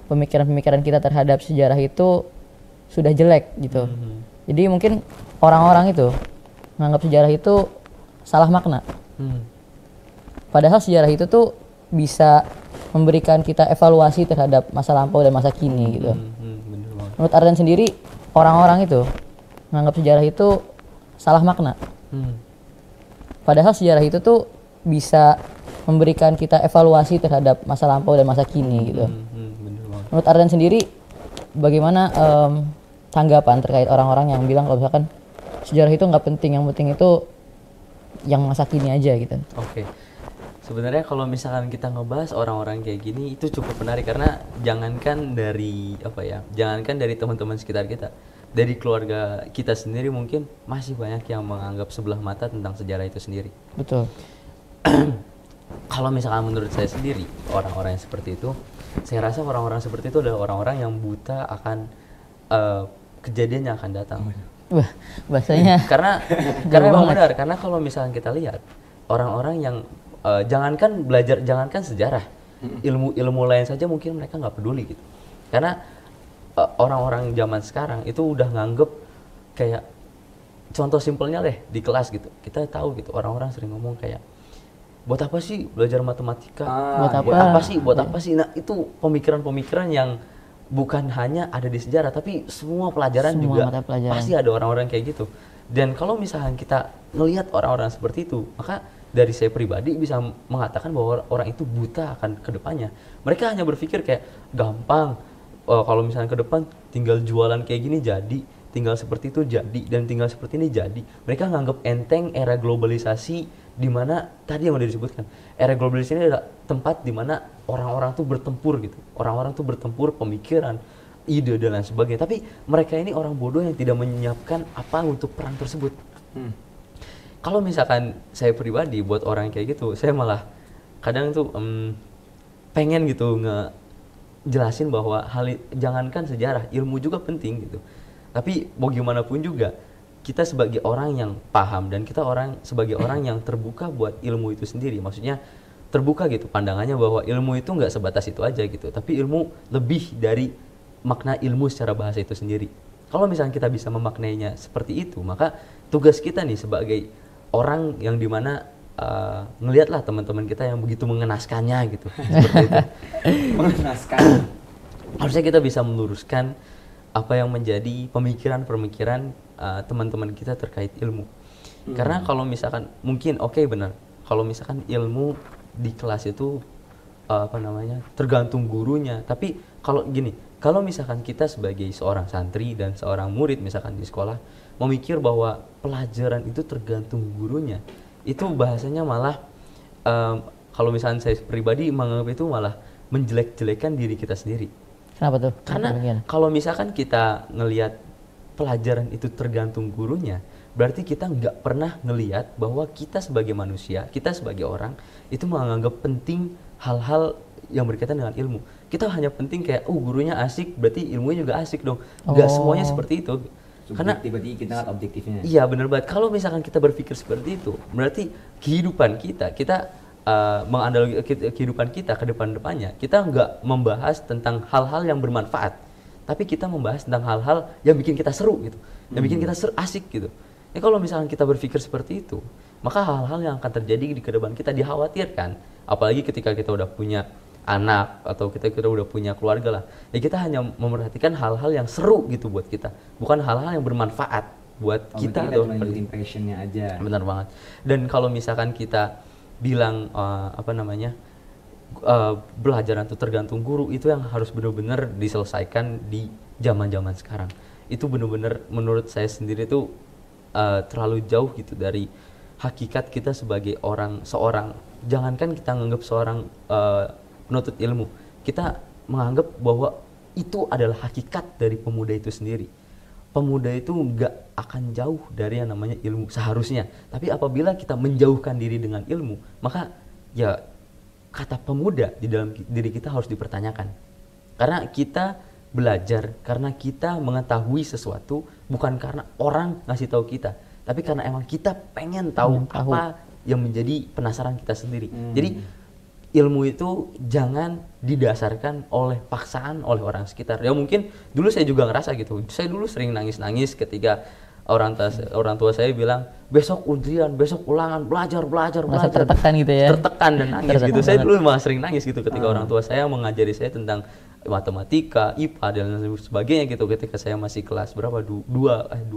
pemikiran-pemikiran kita terhadap sejarah itu sudah jelek gitu. Jadi mungkin orang-orang itu menganggap sejarah itu salah makna. Padahal sejarah itu tuh bisa memberikan kita evaluasi terhadap masa lampau dan masa kini gitu. Bener banget. Menurut Ardan sendiri, orang-orang itu menganggap sejarah itu salah makna. Padahal sejarah itu tuh bisa memberikan kita evaluasi terhadap masa lampau dan masa kini gitu. Bener banget. Menurut Ardan sendiri, bagaimana tanggapan terkait orang-orang yang bilang kalau misalkan sejarah itu nggak penting, yang penting itu yang masa kini aja gitu? Oke. Sebenarnya kalau misalkan kita ngebahas orang-orang kayak gini itu cukup menarik karena jangankan dari apa ya, jangankan dari teman-teman sekitar kita, dari keluarga kita sendiri mungkin masih banyak yang menganggap sebelah mata tentang sejarah itu sendiri. Betul. Kalau misalkan menurut saya sendiri, orang-orang yang seperti itu, saya rasa orang-orang seperti itu adalah orang-orang yang buta akan kejadian yang akan datang. Wah, bahasanya Karena emang benar, karena kalau misalkan kita lihat orang-orang yang jangankan sejarah, ilmu lain saja mungkin mereka nggak peduli gitu. Karena orang-orang zaman sekarang itu udah nganggep kayak contoh simpelnya deh di kelas gitu. Kita tahu gitu orang-orang sering ngomong kayak buat apa sih belajar matematika? Buat apa sih? Nah, itu pemikiran-pemikiran yang bukan hanya ada di sejarah tapi semua pelajaran juga mata pelajaran. pasti ada orang-orang kayak gitu. Dan kalau misalkan kita ngelihat orang-orang seperti itu, maka dari saya pribadi bisa mengatakan bahwa orang itu buta akan kedepannya. Mereka hanya berpikir kayak gampang, kalau misalnya ke depan tinggal jualan kayak gini jadi, tinggal seperti itu jadi, dan tinggal seperti ini jadi. Mereka nganggap enteng era globalisasi di mana tadi yang udah disebutkan. Era globalisasi ini adalah tempat di mana orang-orang tuh bertempur gitu. Orang-orang tuh bertempur pemikiran, ide dan lain sebagainya. Tapi mereka ini orang bodoh yang tidak menyiapkan apa untuk perang tersebut. Kalau misalkan saya pribadi buat orang kayak gitu, saya malah kadang tuh pengen gitu ngejelasin bahwa jangankan sejarah, ilmu juga penting gitu. Tapi bagaimanapun juga kita sebagai orang yang paham dan kita sebagai orang yang terbuka buat ilmu itu sendiri. Maksudnya terbuka gitu pandangannya bahwa ilmu itu nggak sebatas itu aja gitu. Tapi ilmu lebih dari makna ilmu secara bahasa itu sendiri. Kalau misalnya kita bisa memaknainya seperti itu, maka tugas kita nih sebagai orang yang dimana ngelihatlah teman-teman kita yang begitu mengenaskannya gitu, seperti itu. Mengenaskan. Harusnya kita bisa meluruskan apa yang menjadi pemikiran-pemikiran teman-teman kita terkait ilmu. Karena kalau misalkan mungkin oke, benar, kalau misalkan ilmu di kelas itu tergantung gurunya. Tapi kalau gini, kalau misalkan kita sebagai seorang santri dan seorang murid misalkan di sekolah memikir bahwa pelajaran itu tergantung gurunya, itu bahasanya malah kalau misalnya saya pribadi menganggap itu malah menjelek-jelekan diri kita sendiri. Kenapa tuh? Karena kalau misalkan kita ngelihat pelajaran itu tergantung gurunya, berarti kita nggak pernah ngelihat bahwa kita sebagai manusia, kita sebagai orang itu menganggap penting hal-hal yang berkaitan dengan ilmu. Kita hanya penting kayak, gurunya asik, berarti ilmunya juga asik dong. Nggak semuanya seperti itu. Karena berarti kita lihat objektifnya. Iya, benar banget. Kalau misalkan kita berpikir seperti itu, berarti kehidupan kita kehidupan kita ke depan-depannya, kita nggak membahas tentang hal-hal yang bermanfaat, tapi kita membahas tentang hal-hal yang bikin kita seru gitu, yang bikin kita asik gitu. Kalau misalkan kita berpikir seperti itu, maka hal-hal yang akan terjadi di kedepan kita dikhawatirkan, apalagi ketika kita udah punya anak atau kita udah punya keluarga lah, kita hanya memperhatikan hal-hal yang seru gitu buat kita, bukan hal-hal yang bermanfaat buat kita atau passionnya aja. Benar banget. Dan kalau misalkan kita bilang belajaran itu tergantung guru, itu yang harus benar-benar diselesaikan di zaman-zaman sekarang. Itu benar-benar menurut saya sendiri itu terlalu jauh gitu dari hakikat kita sebagai seorang. Jangankan kita menganggap seorang penuntut ilmu, kita menganggap bahwa itu adalah hakikat dari pemuda itu sendiri. Pemuda itu nggak akan jauh dari yang namanya ilmu seharusnya. Tapi apabila kita menjauhkan diri dengan ilmu, maka ya kata pemuda di dalam diri kita harus dipertanyakan. Karena kita belajar, karena kita mengetahui sesuatu, bukan karena orang ngasih tahu kita, tapi karena emang kita pengen tahu apa yang menjadi penasaran kita sendiri. Jadi ilmu itu jangan didasarkan oleh paksaan oleh orang sekitar. Ya mungkin dulu saya juga ngerasa gitu. Saya dulu sering nangis-nangis ketika orang tua saya bilang, besok ujian, besok ulangan, belajar. Merasa tertekan gitu ya. Tertekan dan nangis gitu. Saya dulu malah sering nangis gitu ketika orang tua saya mengajari saya tentang matematika, IPA dan sebagainya gitu ketika saya masih kelas berapa? 2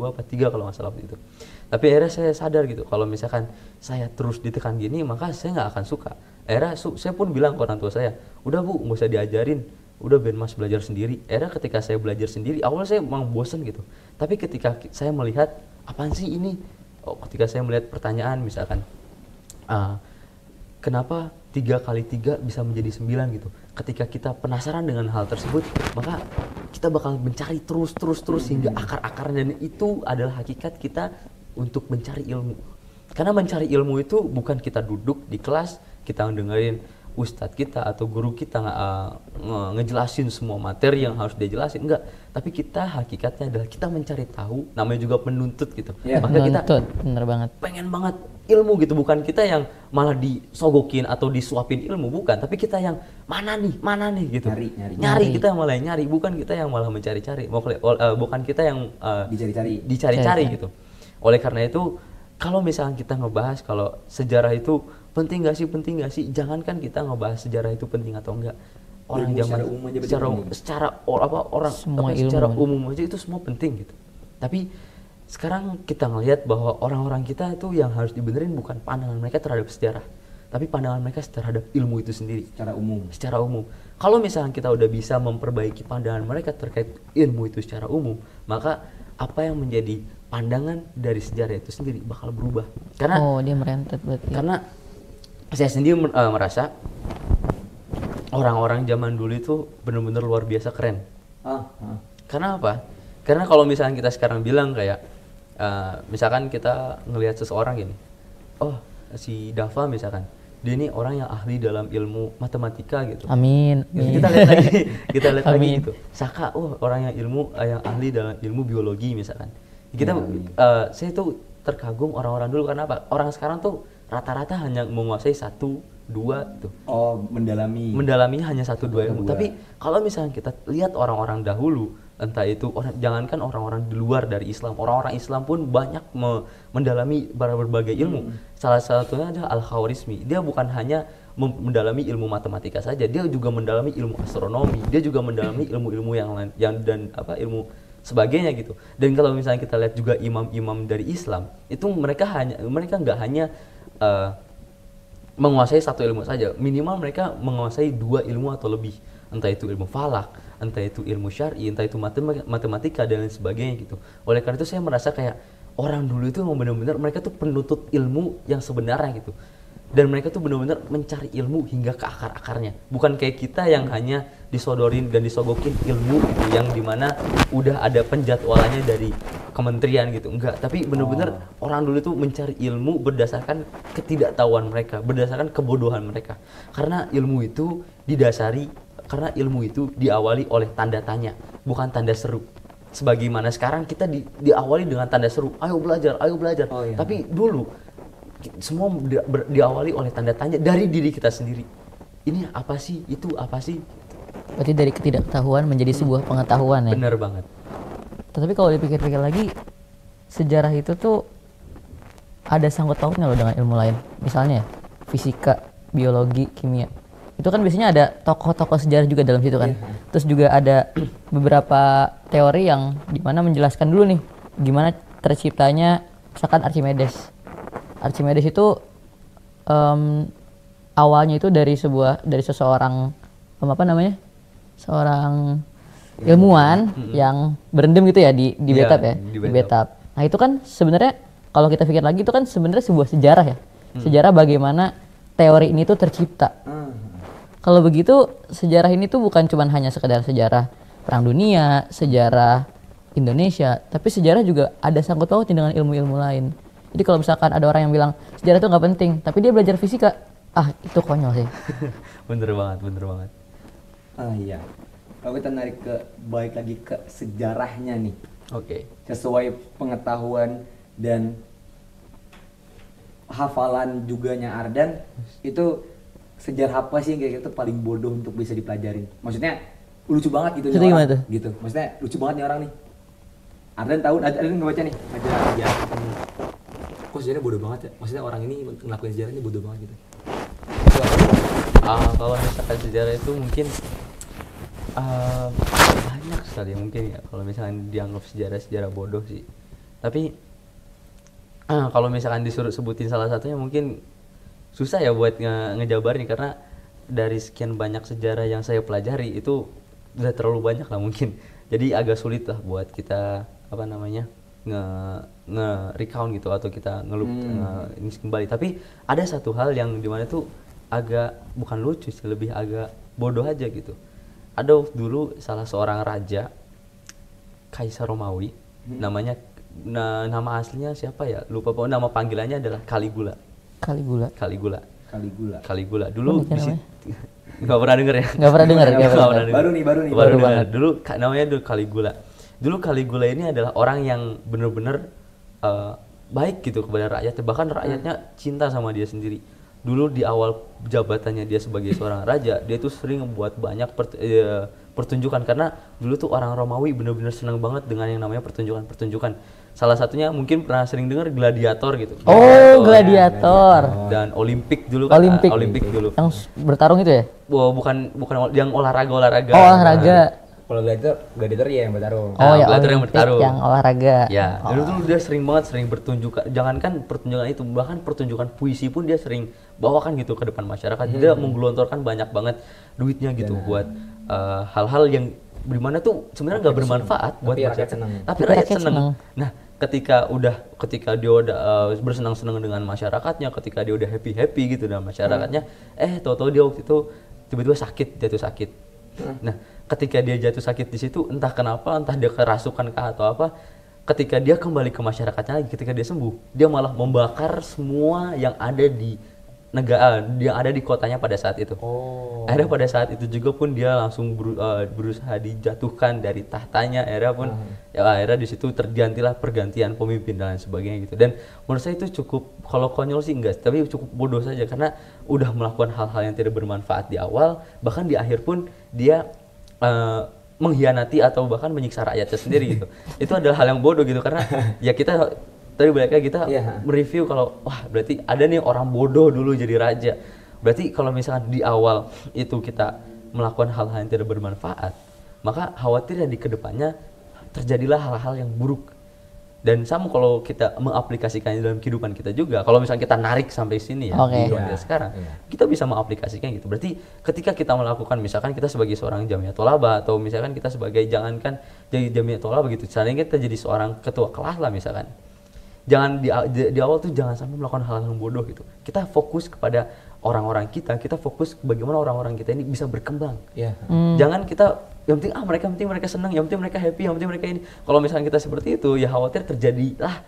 apa 3 kalau nggak salah waktu itu. Tapi akhirnya saya sadar gitu, kalau misalkan saya terus ditekan gini, maka saya nggak akan suka. Akhirnya saya pun bilang ke orang tua saya, udah Bu, nggak usah diajarin, udah biar Mas belajar sendiri. Akhirnya ketika saya belajar sendiri, awalnya saya memang bosen gitu. Tapi ketika saya melihat, apaan sih ini? Ketika saya melihat pertanyaan misalkan, kenapa 3 kali 3 bisa menjadi 9 gitu. Ketika kita penasaran dengan hal tersebut, maka kita bakal mencari terus hingga akar-akarnya, dan itu adalah hakikat kita untuk mencari ilmu. Karena mencari ilmu itu bukan kita duduk di kelas, kita dengerin ustadz kita atau guru kita ngejelasin semua materi yang harus dia jelasin, enggak. Tapi kita hakikatnya adalah kita mencari tahu, namanya juga penuntut gitu. Maka kita bener banget. Pengen banget ilmu gitu, bukan kita yang malah disogokin atau disuapin ilmu, bukan. Tapi kita yang mana nih gitu. Nyari. Kita yang malah nyari, bukan kita yang malah mencari-cari. Bukan kita yang dicari-cari gitu. Oleh karena itu, kalau misalnya kita ngebahas kalau sejarah itu penting gak sih, jangankan kita ngebahas sejarah itu penting atau enggak. Orang zaman secara umum aja itu semua penting gitu. Tapi sekarang kita ngelihat bahwa orang-orang kita itu yang harus dibenerin bukan pandangan mereka terhadap sejarah, tapi pandangan mereka terhadap ilmu itu sendiri secara umum. Kalau misalnya kita udah bisa memperbaiki pandangan mereka terkait ilmu itu secara umum, maka apa yang menjadi pandangan dari sejarah itu sendiri bakal berubah. Karena dia merentet berarti. Karena saya sendiri merasa orang-orang zaman dulu itu benar-benar luar biasa keren. Karena apa? Karena kalau misalnya kita sekarang bilang kayak misalkan kita ngelihat seseorang gini, si Dava misalkan, dia ini orang yang ahli dalam ilmu matematika gitu. Amin. Kita lihat lagi gitu. Saka, orang yang ahli dalam ilmu biologi misalkan. Saya tuh terkagum orang-orang dulu. Karena apa? Orang sekarang tuh rata-rata hanya menguasai 1, 2 tuh. Mendalaminya hanya 1, 2 ilmu. Tapi kalau misalnya kita lihat orang-orang dahulu, entah itu jangankan orang-orang di luar dari Islam, orang-orang Islam pun banyak mendalami berbagai ilmu. Salah satunya adalah Al-Khawarizmi. Dia bukan hanya mendalami ilmu matematika saja, dia juga mendalami ilmu astronomi, dia juga mendalami ilmu-ilmu yang lain, dan ilmu sebagainya gitu. Dan kalau misalnya kita lihat juga imam-imam dari Islam, itu mereka nggak hanya menguasai satu ilmu saja, minimal mereka menguasai 2 ilmu atau lebih, entah itu ilmu falak, entah itu ilmu syar'i, entah itu matematika dan lain sebagainya gitu. Oleh karena itu saya merasa kayak orang dulu itu memang benar-benar mereka tuh penuntut ilmu yang sebenarnya gitu. Dan mereka tuh benar-benar mencari ilmu hingga ke akar-akarnya. Bukan kayak kita yang hanya disodorin dan disogokin ilmu gitu, yang dimana udah ada penjadwalannya dari kementerian gitu. Enggak, tapi benar-benar orang dulu tuh mencari ilmu berdasarkan ketidaktahuan mereka, berdasarkan kebodohan mereka. Karena ilmu itu diawali oleh tanda tanya, bukan tanda seru. Sebagaimana sekarang kita diawali dengan tanda seru, ayo belajar. Tapi dulu semua diawali oleh tanda tanya dari diri kita sendiri. Ini apa sih? Itu apa sih? Berarti dari ketidaktahuan menjadi sebuah pengetahuan ya. Benar banget. Tapi kalau dipikir-pikir lagi, sejarah itu tuh ada sangkut pautnya loh dengan ilmu lain. Misalnya fisika, biologi, kimia. Itu kan biasanya ada tokoh-tokoh sejarah juga dalam situ kan. Terus juga ada beberapa teori yang dimana menjelaskan dulu nih gimana terciptanya misalkan Archimedes. Archimedes itu awalnya itu dari seseorang seorang ilmuwan yang berendam gitu ya di Betap ya, di Betap. Nah itu kan sebenarnya kalau kita pikir lagi itu kan sebenarnya sebuah sejarah ya, sejarah bagaimana teori ini tuh tercipta. Kalau begitu sejarah ini tuh bukan cuma hanya sekedar sejarah Perang Dunia, sejarah Indonesia, tapi sejarah juga ada sangkut pautnya dengan ilmu-ilmu lain. Jadi kalau misalkan ada orang yang bilang sejarah itu nggak penting, tapi dia belajar fisika, itu konyol sih. bener banget. Iya. Kalau kita balik lagi ke sejarahnya nih. Oke. Sesuai pengetahuan dan hafalan juganya Ardan, itu sejarah apa sih yang kira-kira itu paling bodoh untuk bisa dipelajarin? Maksudnya lucu banget gitu nih orang. Gitu. Maksudnya lucu banget nih orang nih. Ardan tahu, Ardan ngebaca nih sejarah. Kok sejarahnya bodoh banget ya? Maksudnya orang ini ngelakuin sejarahnya bodoh banget gitu. Kalau misalkan sejarah itu mungkin banyak sekali mungkin ya kalau misalkan dianggap sejarah bodoh sih. Tapi kalau misalkan disuruh sebutin salah satunya mungkin susah ya buat ngejabarin, karena dari sekian banyak sejarah yang saya pelajari itu udah terlalu banyak lah mungkin. Jadi agak sulit lah buat kita nge-recount gitu atau kita ini kembali. Tapi ada satu hal yang dimana tuh agak bukan lucu sih, lebih agak bodoh aja gitu. Ada dulu salah seorang raja Kaisar Romawi, namanya nama aslinya siapa ya? Lupa, pokoknya nama panggilannya adalah Caligula. Dulu nggak pernah denger ya? Nggak pernah denger. Baru nih. Dulu namanya Caligula. Dulu Caligula ini adalah orang yang benar-benar baik gitu kepada rakyatnya, bahkan rakyatnya cinta sama dia sendiri. Dulu di awal jabatannya dia sebagai seorang raja, dia tuh sering membuat banyak pertunjukan, karena dulu tuh orang Romawi benar-benar senang banget dengan yang namanya pertunjukan. Salah satunya mungkin pernah sering dengar gladiator gitu. Gladiator. Dan Olimpik dulu kan. Olimpik dulu. Yang bertarung itu ya? Bukan yang olahraga. Olahraga. Kalau gladiator ya yang bertarung. Ya, gladiator yang bertarung. Yang olahraga. Ya, dulu tuh dia sering bertunjuk. Jangankan pertunjukan itu, bahkan pertunjukan puisi pun dia sering bawakan gitu ke depan masyarakat. Dia menggelontorkan banyak banget duitnya gitu buat hal-hal yang dimana tuh sebenarnya nggak bermanfaat buat masyarakat. Tapi rakyat seneng. Nah, ketika dia udah bersenang-senang dengan masyarakatnya, ketika dia udah happy gitu dengan masyarakatnya, tahu-tahu dia waktu itu tiba-tiba jatuh sakit. Nah, ketika dia jatuh sakit di situ, entah kenapa, entah dia kerasukan kah atau apa, ketika dia kembali ke masyarakatnya lagi, ketika dia sembuh, dia malah membakar semua yang ada di yang ada di kotanya pada saat itu. Akhirnya pada saat itu juga pun dia langsung berusaha dijatuhkan dari tahtanya. Akhirnya di situ tergantilah pergantian pemimpin dan lain sebagainya gitu. Dan menurut saya itu cukup, kalau konyol sih enggak, tapi cukup bodoh saja, karena udah melakukan hal-hal yang tidak bermanfaat di awal, bahkan di akhir pun dia mengkhianati atau bahkan menyiksa rakyatnya sendiri gitu. Itu adalah hal yang bodoh gitu, karena ya kita tadi balik lagi kita mereview kalau wah berarti ada nih orang bodoh dulu jadi raja. Berarti kalau misalkan di awal itu kita melakukan hal-hal yang tidak bermanfaat, maka khawatir ya di kedepannya terjadilah hal-hal yang buruk. Dan sama kalau kita mengaplikasikannya dalam kehidupan kita juga, kalau misalnya kita narik sampai sini ya, di dunia sekarang, kita bisa mengaplikasikan gitu. Berarti ketika kita melakukan, misalkan kita sebagai seorang Jamiah Tholaba, atau misalkan kita sebagai, jangankan jadi Jamiah Tholaba gitu, seandainya kita jadi seorang ketua kelas lah misalkan, jangan di awal tuh jangan sampai melakukan hal-hal yang bodoh gitu. Kita fokus kepada orang-orang kita fokus bagaimana orang-orang kita ini bisa berkembang. Jangan kita yang penting mereka senang, yang penting mereka happy, yang penting mereka ini. Kalau misalnya kita seperti itu, ya khawatir terjadilah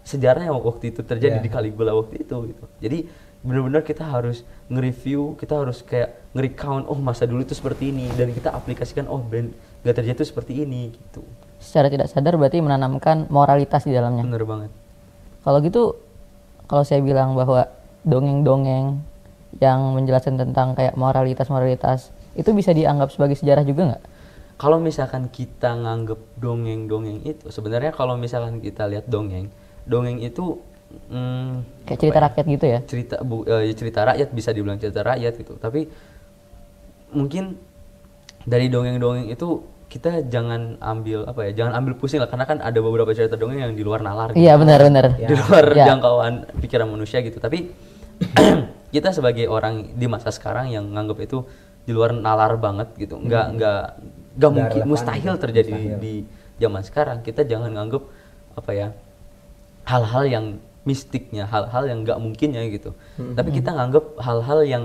sejarah yang waktu itu terjadi di Caligula waktu itu gitu. Jadi benar-benar kita harus nge-review, kita harus kayak nge-recount, oh masa dulu itu seperti ini, dan kita aplikasikan, oh gak terjadi itu seperti ini gitu. Secara tidak sadar berarti menanamkan moralitas di dalamnya. Bener banget. Kalau gitu, kalau saya bilang bahwa dongeng-dongeng yang menjelaskan tentang kayak moralitas itu bisa dianggap sebagai sejarah juga nggak? Kalau misalkan kita nganggep dongeng-dongeng itu, sebenarnya kalau misalkan kita lihat dongeng itu kayak cerita rakyat gitu ya? Cerita rakyat, bisa dibilang cerita rakyat gitu. Tapi mungkin dari dongeng-dongeng itu kita jangan ambil jangan ambil pusing lah, karena kan ada beberapa cerita dongeng yang di luar nalar gitu. Iya benar. Di luar jangkauan pikiran manusia gitu. Tapi kita sebagai orang di masa sekarang yang nganggep itu di luar nalar banget gitu, nggak mungkin, mustahil terjadi di zaman sekarang. Kita jangan nganggep hal-hal yang mistiknya, hal-hal yang nggak mungkinnya gitu. Tapi kita nganggep hal-hal yang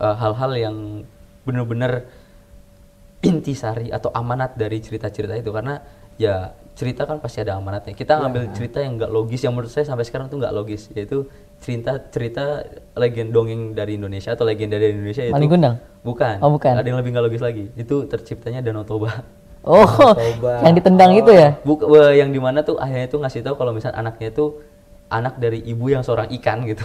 hal-hal yang benar-benar intisari atau amanat dari cerita-cerita itu, karena ya cerita kan pasti ada amanatnya. Kita ngambil cerita yang nggak logis, yang menurut saya sampai sekarang tuh nggak logis, yaitu cerita legenda dongeng dari Indonesia atau legenda dari Indonesia itu. Malin Kundang? Bukan. Oh bukan. Ada yang lebih nggak logis lagi. Itu terciptanya Danau Toba. Oh, yang ditendang itu ya? Yang dimana tuh ayahnya tuh ngasih tahu kalau misalnya anaknya itu anak dari ibu yang seorang ikan gitu.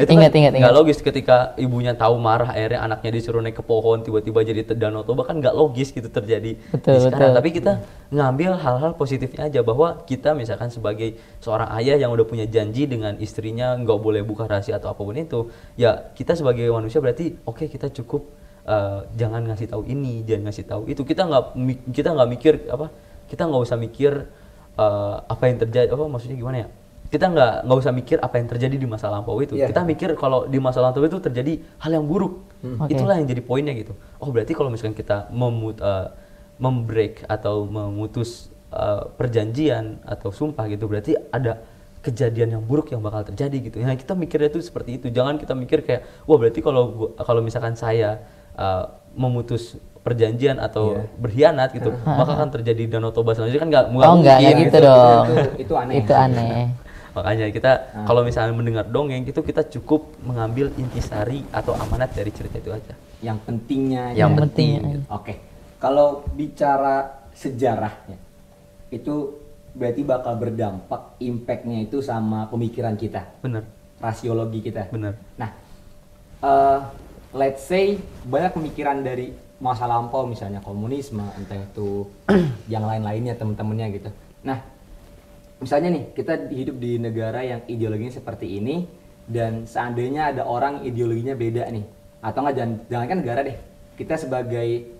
Itu ingat. Nggak logis ketika ibunya tahu marah, akhirnya anaknya disuruh naik ke pohon, tiba-tiba jadi Danau Toba, kan nggak logis gitu terjadi di sekarang. Tapi kita ngambil hal-hal positifnya aja, bahwa kita misalkan sebagai seorang ayah yang udah punya janji dengan istrinya nggak boleh buka rahasia atau apapun itu, ya kita sebagai manusia berarti oke, kita cukup jangan ngasih tahu ini, jangan ngasih tahu itu. Kita nggak mikir kita nggak usah mikir apa yang terjadi, maksudnya gimana ya, kita nggak usah mikir apa yang terjadi di masa lampau itu. Kita mikir kalau di masa lampau itu terjadi hal yang buruk. Itulah yang jadi poinnya gitu. Oh berarti kalau misalkan kita membreak atau memutus perjanjian atau sumpah gitu, berarti ada kejadian yang buruk yang bakal terjadi gitu. Nah kita mikirnya itu seperti itu. Jangan kita mikir kayak, wah berarti kalau misalkan saya memutus perjanjian atau berkhianat gitu, maka akan terjadi Danau Toba selanjutnya, kan nggak mungkin gitu dong. Itu aneh. Itu aneh. Makanya kita kalau misalnya mendengar dongeng itu, kita cukup mengambil intisari atau amanat dari cerita itu aja. Yang pentingnya. Yang penting. Gitu. Oke. Kalau bicara sejarahnya, itu berarti bakal berdampak, impactnya itu sama pemikiran kita. Bener. Rasiologi kita. Bener. Nah, let's say banyak pemikiran dari masa lampau, misalnya komunisme, entah itu yang lain-lainnya teman-temannya gitu. Nah, misalnya nih kita hidup di negara yang ideologinya seperti ini, dan seandainya ada orang ideologinya beda nih, atau nggak, jangankan negara deh, kita sebagai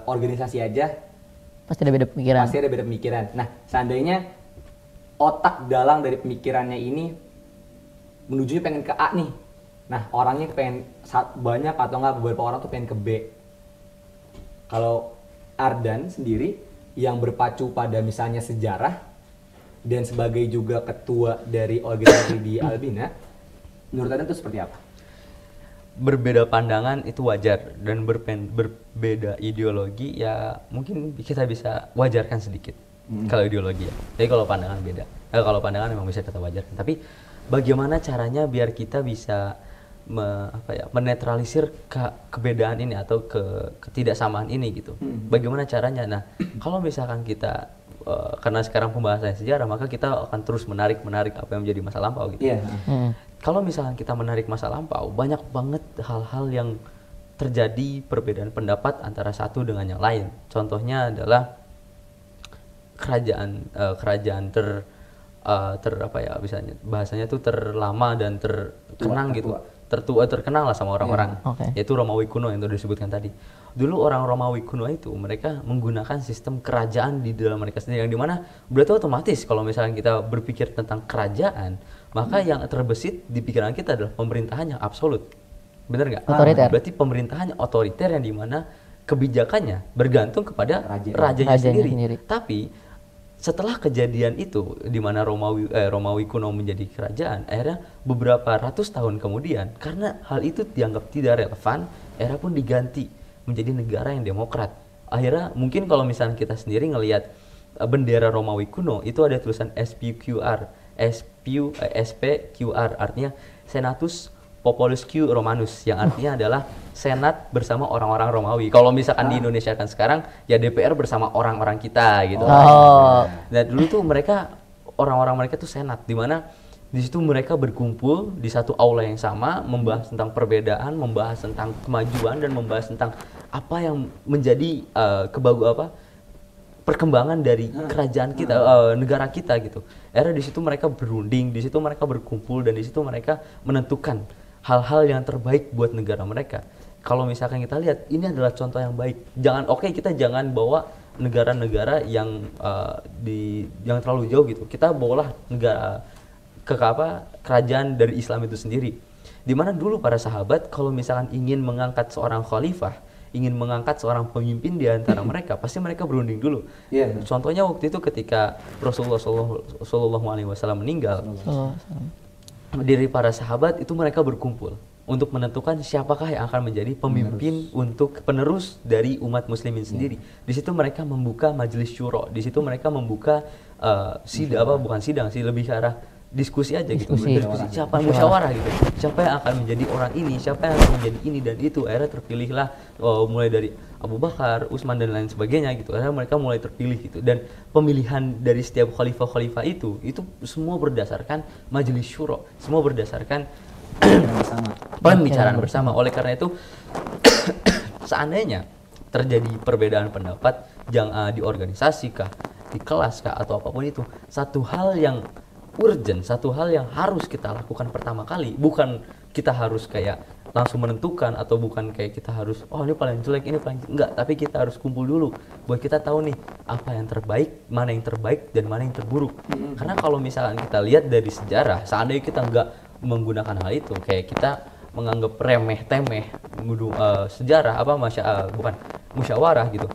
organisasi aja pasti ada beda pemikiran. Nah, seandainya otak dalang dari pemikirannya ini menujunya pengen ke A nih, nah orangnya pengen banyak atau nggak beberapa orang tuh pengen ke B. Kalau Ardan sendiri yang berpacu pada misalnya sejarah dan sebagai juga ketua dari organisasi di Albina, menurut Anda itu seperti apa? Berbeda pandangan itu wajar, dan berbeda ideologi ya mungkin kita bisa wajarkan sedikit kalau ideologi ya. Tapi kalau pandangan beda, kalau pandangan memang bisa kita wajarkan. Tapi bagaimana caranya biar kita bisa menetralisir kebedaan ini atau ketidaksamaan ini gitu? Bagaimana caranya? Nah, kalau misalkan kita karena sekarang pembahasannya sejarah, maka kita akan terus menarik apa yang menjadi masa lampau gitu. Kalau misalkan kita menarik masa lampau, banyak banget hal-hal yang terjadi perbedaan pendapat antara satu dengan yang lain. Contohnya adalah kerajaan apa ya, misalnya bahasanya tuh terlama dan terkenang gitu, terkenal lah sama orang-orang, yaitu Romawi kuno yang sudah disebutkan tadi. Dulu orang Romawi kuno itu mereka menggunakan sistem kerajaan di dalam mereka sendiri, yang dimana berarti otomatis kalau misalnya kita berpikir tentang kerajaan, maka yang terbesit di pikiran kita adalah pemerintahan yang absolut, benar nggak? Otoriter. Berarti pemerintahan yang otoriter yang dimana kebijakannya bergantung kepada rajanya sendiri. Tapi setelah kejadian itu, di mana Romawi kuno menjadi kerajaan, akhirnya beberapa ratus tahun kemudian, karena hal itu dianggap tidak relevan, era pun diganti menjadi negara yang demokrat. Akhirnya mungkin kalau misalnya kita sendiri ngelihat bendera Romawi kuno, itu ada tulisan SPQR, artinya Senatus Populus Q Romanus, yang artinya adalah Senat bersama orang-orang Romawi. Kalau misalkan di Indonesia kan sekarang ya DPR bersama orang-orang kita gitu. Nah dulu tuh orang-orang mereka tuh Senat, di mana di situ mereka berkumpul di satu aula yang sama, membahas tentang perbedaan, membahas tentang kemajuan, dan membahas tentang apa yang menjadi perkembangan dari kerajaan kita, negara kita gitu. Akhirnya di situ mereka berunding, di situ mereka berkumpul, dan di situ mereka menentukan hal-hal yang terbaik buat negara mereka. Kalau misalkan kita lihat, ini adalah contoh yang baik. Kita jangan bawa negara-negara yang yang terlalu jauh gitu. Kita bawalah negara kerajaan dari Islam itu sendiri. Dimana dulu para sahabat kalau misalkan ingin mengangkat seorang khalifah, ingin mengangkat seorang pemimpin di antara mereka, pasti mereka berunding dulu. Contohnya waktu itu ketika Rasulullah SAW meninggal, dari para sahabat itu mereka berkumpul untuk menentukan siapakah yang akan menjadi pemimpin untuk penerus dari umat muslimin sendiri. Di situ mereka membuka majelis syuro, di situ mereka membuka bukan sidang sih, lebih ke arah diskusi aja gitu, siapa musyawarah gitu, siapa yang akan menjadi orang ini, siapa yang akan menjadi ini dan itu. Akhirnya terpilihlah mulai dari Abu Bakar, Utsman dan lain sebagainya gitu. Akhirnya mereka mulai terpilih gitu, dan pemilihan dari setiap khalifah itu semua berdasarkan majelis syuro, semua berdasarkan pembicaraan bersama. Oleh karena itu seandainya terjadi perbedaan pendapat di organisasi kah, di kelas kah, atau apapun itu, satu hal yang urgent, satu hal yang harus kita lakukan pertama kali, bukan kita harus kayak langsung menentukan, atau bukan kayak kita harus ini paling jelek, ini paling enggak, tapi kita harus kumpul dulu buat kita tahu nih apa yang terbaik, mana yang terbaik dan mana yang terburuk. Karena kalau misalkan kita lihat dari sejarah, seandainya kita enggak menggunakan hal itu, kayak kita menganggap remeh temeh sejarah bukan musyawarah gitu.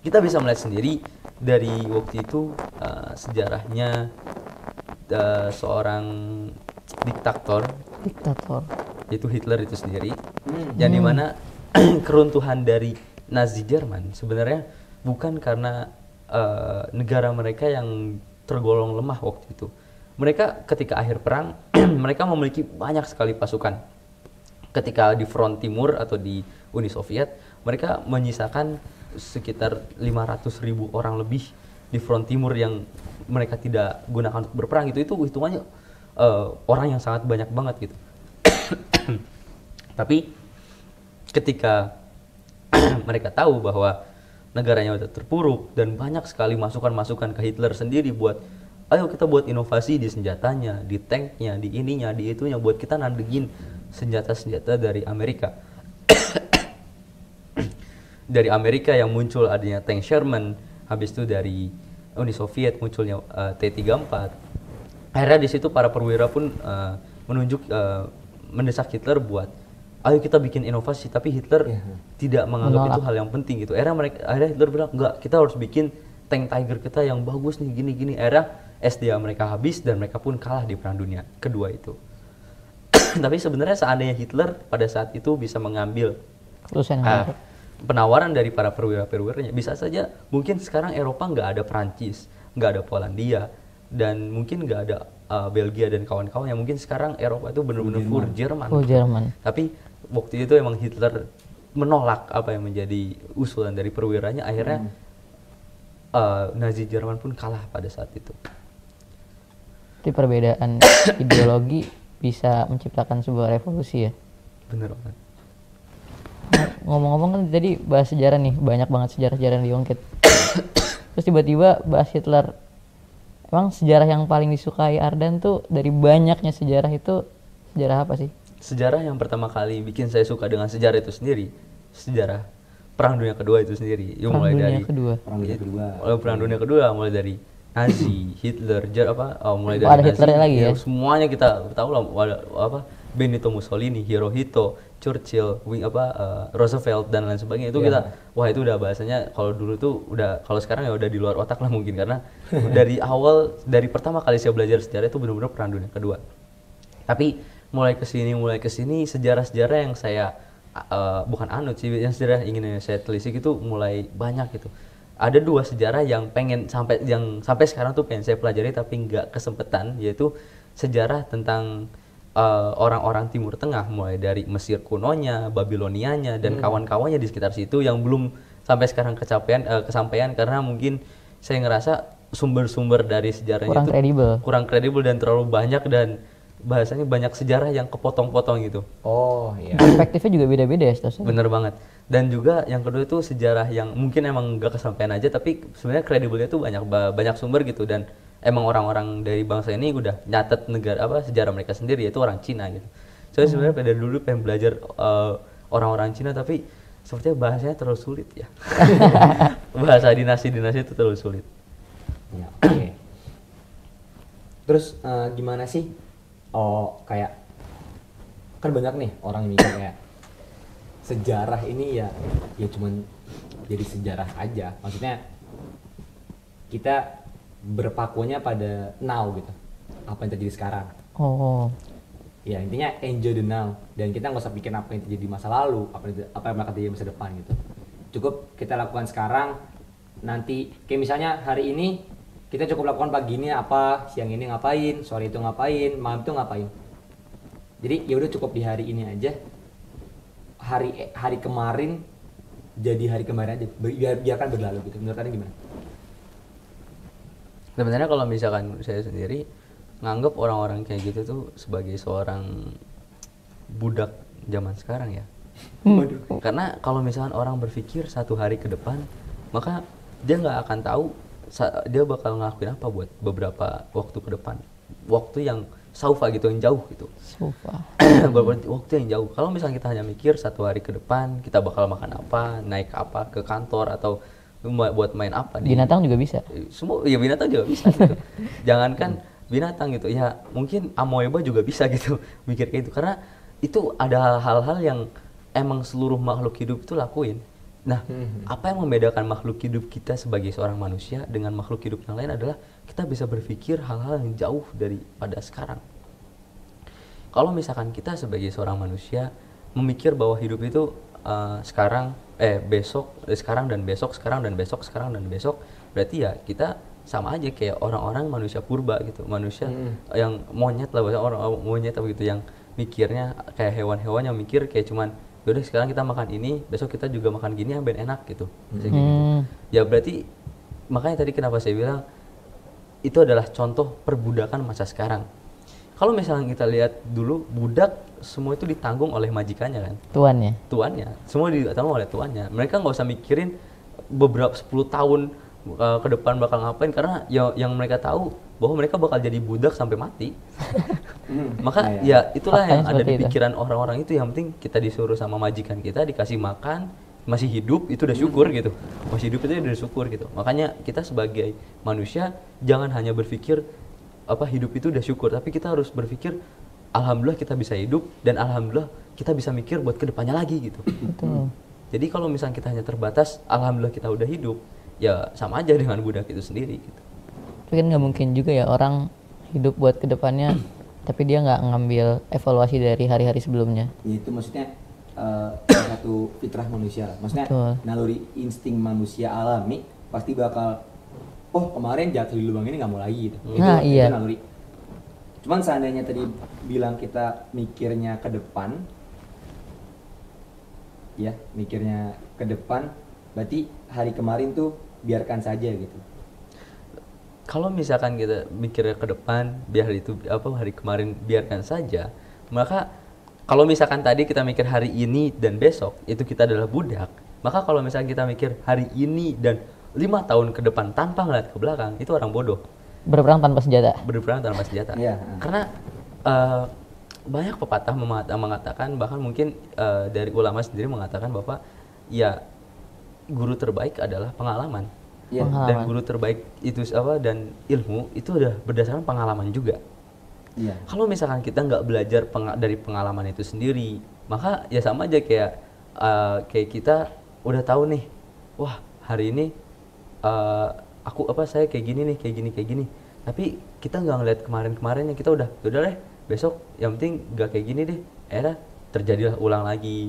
Kita bisa melihat sendiri dari waktu itu sejarahnya seorang diktator yaitu Hitler itu sendiri, yang dimana keruntuhan dari Nazi Jerman sebenarnya bukan karena negara mereka yang tergolong lemah waktu itu. Mereka ketika akhir perang mereka memiliki banyak sekali pasukan. Ketika di front timur atau di Uni Soviet, mereka menyisakan sekitar 500.000 orang lebih di front timur yang mereka tidak gunakan untuk berperang gitu. Itu hitungannya orang yang sangat banyak banget gitu. Tapi ketika mereka tahu bahwa negaranya sudah terpuruk dan banyak sekali masukan-masukan ke Hitler sendiri buat ayo kita buat inovasi di senjatanya, di tanknya, di ininya, di itunya, buat kita nandegin senjata-senjata dari Amerika. Dari Amerika yang muncul adanya tank Sherman, habis itu dari Uni Soviet munculnya T-34. Akhirnya di situ para perwira pun mendesak Hitler buat ayo kita bikin inovasi, tapi Hitler tidak menganggap itu hal yang penting gitu. Akhirnya Hitler bilang enggak, kita harus bikin tank Tiger kita yang bagus nih, gini-gini. Akhirnya SDA mereka habis dan mereka pun kalah di Perang Dunia Kedua itu. Tapi sebenarnya seandainya Hitler pada saat itu bisa mengambil penawaran dari para perwira-perwiranya, bisa saja mungkin sekarang Eropa nggak ada Prancis, nggak ada Polandia, dan mungkin nggak ada Belgia dan kawan-kawannya. Mungkin sekarang Eropa itu benar-benar full Jerman. Tapi waktu itu emang Hitler menolak apa yang menjadi usulan dari perwiranya. Akhirnya Nazi Jerman pun kalah pada saat itu. Jadi perbedaan ideologi bisa menciptakan sebuah revolusi ya? Bener banget. ngomong-ngomong kan tadi bahas sejarah nih, banyak banget sejarah-sejarah yang diungkit. Terus tiba-tiba bahas Hitler. Emang sejarah yang paling disukai Ardan tuh dari banyaknya sejarah itu sejarah apa sih? Sejarah yang pertama kali bikin saya suka dengan sejarah itu sendiri, sejarah Perang Dunia Kedua itu sendiri. Ya, Perang mulai Dunia dari Kedua. Perang Dunia Kedua. Perang Dunia Kedua, mulai dari Nazi, Hitler, mulai Oh, dari ada Nazi, Hitlernya lagi ya? semuanya kita tahu lah, Benito Mussolini, Hirohito, Churchill, Roosevelt dan lain sebagainya itu kita, wah itu udah bahasanya kalau dulu tuh udah, kalau sekarang ya udah di luar otak lah mungkin, karena dari awal, dari pertama kali saya belajar sejarah itu benar-benar Perang Dunia Kedua. Tapi mulai kesini sejarah-sejarah yang saya bukan anut sih, yang sejarah ingin saya telisik itu mulai banyak gitu. Ada 2 sejarah yang sampai sekarang tuh pengen saya pelajari tapi nggak kesempetan, yaitu sejarah tentang orang-orang Timur Tengah, mulai dari Mesir kunonya, Babilonianya dan kawan-kawannya di sekitar situ yang belum sampai sekarang kesampaian karena mungkin saya ngerasa sumber-sumber dari sejarahnya kurang kredibel dan terlalu banyak, dan bahasanya banyak sejarah yang kepotong-potong gitu. Oh iya. Perspektifnya juga beda-beda ya, Stas. Bener banget. Dan juga yang kedua itu sejarah yang mungkin emang gak kesampaian aja, tapi sebenarnya kredibelnya tuh banyak sumber gitu, dan emang orang-orang dari bangsa ini udah nyatet sejarah mereka sendiri, yaitu orang Cina gitu. Saya sebenarnya dari dulu pengen belajar orang-orang Cina, tapi sepertinya bahasanya terlalu sulit ya. Bahasa dinasti-dinasti itu terlalu sulit. Ya, oke. Terus gimana sih? Oh, kayak kan banyak nih orang yang mikir kayak sejarah ini ya cuman jadi sejarah aja. Maksudnya kita berpakunya pada now gitu. Apa yang terjadi sekarang. Oh. Ya intinya enjoy the now, dan kita nggak usah pikir apa yang terjadi di masa lalu, apa yang akan terjadi di masa depan gitu. Cukup kita lakukan sekarang. Nanti kayak misalnya hari ini kita cukup lakukan pagi ini apa, siang ini ngapain, sore itu ngapain, malam itu ngapain. Jadi ya udah cukup di hari ini aja. Hari kemarin jadi hari kemarin aja. Biarkan berlalu gitu. Menurut kalian gimana? Sebenarnya kalau misalkan saya sendiri nganggap orang-orang kayak gitu tuh sebagai seorang budak zaman sekarang ya. Karena kalau misalkan orang berpikir 1 hari ke depan, maka dia nggak akan tahu dia bakal ngelakuin apa buat beberapa waktu ke depan, waktu yang saufa gitu, yang jauh gitu. Waktu yang jauh. Kalau misalnya kita hanya mikir 1 hari ke depan kita bakal makan apa, naik apa ke kantor, atau buat main apa, binatang juga bisa. Semua ya, binatang juga bisa gitu. Jangankan binatang gitu ya, mungkin amoeba juga bisa gitu mikir kayak itu, karena itu ada hal-hal yang emang seluruh makhluk hidup itu lakuin. Nah, apa yang membedakan makhluk hidup kita sebagai seorang manusia dengan makhluk hidup yang lain adalah kita bisa berpikir hal-hal yang jauh daripada sekarang. Kalau misalkan kita sebagai seorang manusia memikir bahwa hidup itu sekarang dan besok, berarti ya kita sama aja kayak orang-orang manusia purba gitu, manusia yang monyet lah, bahasa orang monyet begitu, yang mikirnya kayak hewan-hewan yang mikir kayak cuman yaudah sekarang kita makan ini, besok kita juga makan gini yang enak gitu. Gitu. Ya berarti makanya tadi kenapa saya bilang itu adalah contoh perbudakan masa sekarang. Kalau misalnya kita lihat dulu, budak semua itu ditanggung oleh majikannya kan, tuannya semua ditanggung oleh tuannya. Mereka nggak usah mikirin beberapa 10 tahun ke depan bakal ngapain, karena yang mereka tahu bahwa mereka bakal jadi budak sampai mati. Maka ya itulah yang ada di pikiran orang-orang itu. Yang penting kita disuruh sama majikan kita, dikasih makan, masih hidup itu udah syukur gitu, masih hidup itu udah syukur gitu. Makanya kita sebagai manusia jangan hanya berpikir hidup itu udah syukur, tapi kita harus berpikir alhamdulillah kita bisa hidup, dan alhamdulillah kita bisa mikir buat kedepannya lagi gitu. Jadi kalau misalnya kita hanya terbatas alhamdulillah kita udah hidup, ya sama aja dengan budak itu sendiri gitu. Tapi kan nggak mungkin juga ya orang hidup buat kedepannya tapi dia nggak ngambil evaluasi dari hari-hari sebelumnya. Ya, itu maksudnya salah satu fitrah manusia lah. Maksudnya naluri insting manusia alami pasti bakal kemarin jatuh di lubang ini nggak mau lagi gitu. Itu naluri. Cuman seandainya tadi bilang kita mikirnya ke depan, ya mikirnya ke depan, berarti hari kemarin tuh biarkan saja gitu. Kalau misalkan kita mikirnya ke depan, biar itu hari kemarin biarkan saja, maka kalau misalkan tadi kita mikir hari ini dan besok itu kita adalah budak, maka kalau misalkan kita mikir hari ini dan 5 tahun ke depan tanpa ngeliat ke belakang, itu orang bodoh. Berperang tanpa senjata. Berperang tanpa senjata. Iya. Karena banyak pepatah mengatakan, bahkan mungkin dari ulama sendiri mengatakan bahwa ya guru terbaik adalah pengalaman. Iya. Dan guru terbaik itu dan ilmu itu udah berdasarkan pengalaman juga. Iya. Kalau misalkan kita nggak belajar dari pengalaman itu sendiri, maka ya sama aja kayak kita udah tahu nih, wah hari ini saya kayak gini nih, kayak gini. Tapi kita nggak ngeliat kemarin-kemarinnya, kita udah deh besok yang penting nggak kayak gini deh. Terjadilah ulang lagi,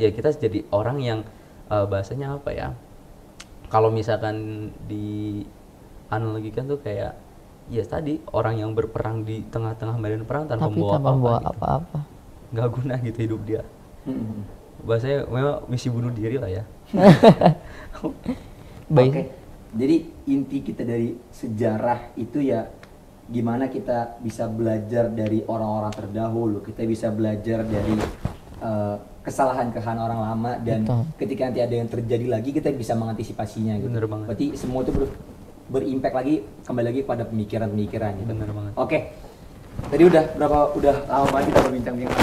ya kita jadi orang yang bahasanya apa ya? Kalau misalkan di analogikan tuh kayak ya tadi orang yang berperang di tengah-tengah medan perang tanpa membawa apa-apa. Nggak guna gitu hidup dia. Bahasanya memang misi bunuh diri lah ya. Oke. Jadi inti kita dari sejarah itu ya gimana kita bisa belajar dari orang-orang terdahulu, kita bisa belajar dari kesalahan-kesalahan orang lama, dan ketika nanti ada yang terjadi lagi kita bisa mengantisipasinya gitu. Bener banget. Berarti semua itu berimpact lagi, kembali lagi pada pemikiran-pemikiran gitu. Bener banget. Oke. Tadi udah lama banget kita berbincang-bincang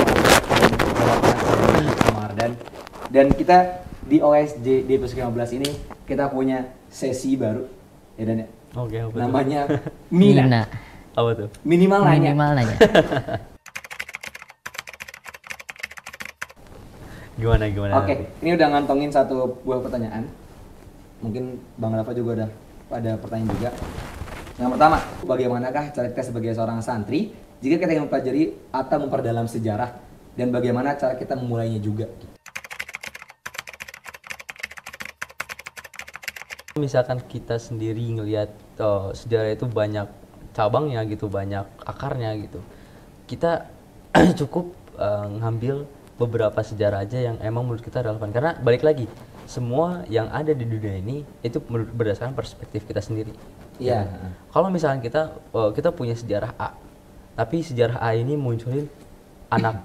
sama Ardan. Dan kita di OSJ di episode 15 ini kita punya sesi baru ya Dan ya. Oke, namanya Mina. Apa tuh? Minimal nanya. Gimana? Oke, ini udah ngantongin satu buah pertanyaan. Mungkin Bang Rafa juga udah ada pertanyaan juga. Yang pertama, bagaimanakah cara kita sebagai seorang santri jika kita ingin mempelajari atau memperdalam sejarah, dan bagaimana cara kita memulainya juga? Misalkan kita sendiri ngelihat sejarah itu banyak cabangnya gitu, banyak akarnya gitu, kita cukup ngambil beberapa sejarah aja yang emang menurut kita relevan. Karena balik lagi, semua yang ada di dunia ini itu berdasarkan perspektif kita sendiri. Iya. Kalau misalkan kita punya sejarah A, tapi sejarah A ini munculin anak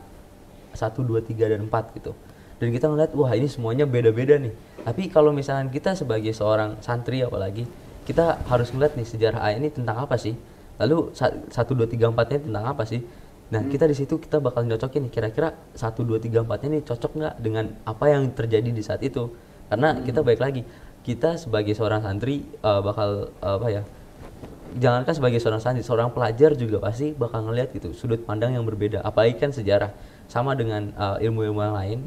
1, 2, 3, dan 4 gitu. Dan kita ngeliat, wah ini semuanya beda-beda nih. Tapi kalau misalkan kita sebagai seorang santri apalagi, kita harus ngeliat nih sejarah A ini tentang apa sih? Lalu 1, 2, 3, 4-nya tentang apa sih? Nah, kita di situ kita bakal nyocokin nih, kira-kira 1, 2, 3, 4-nya nih cocok nggak dengan apa yang terjadi di saat itu? Karena kita balik lagi, kita sebagai seorang santri jangankan sebagai seorang santri, seorang pelajar juga pasti bakal ngeliat gitu sudut pandang yang berbeda. Apalagi kan sejarah sama dengan ilmu-ilmu yang lain,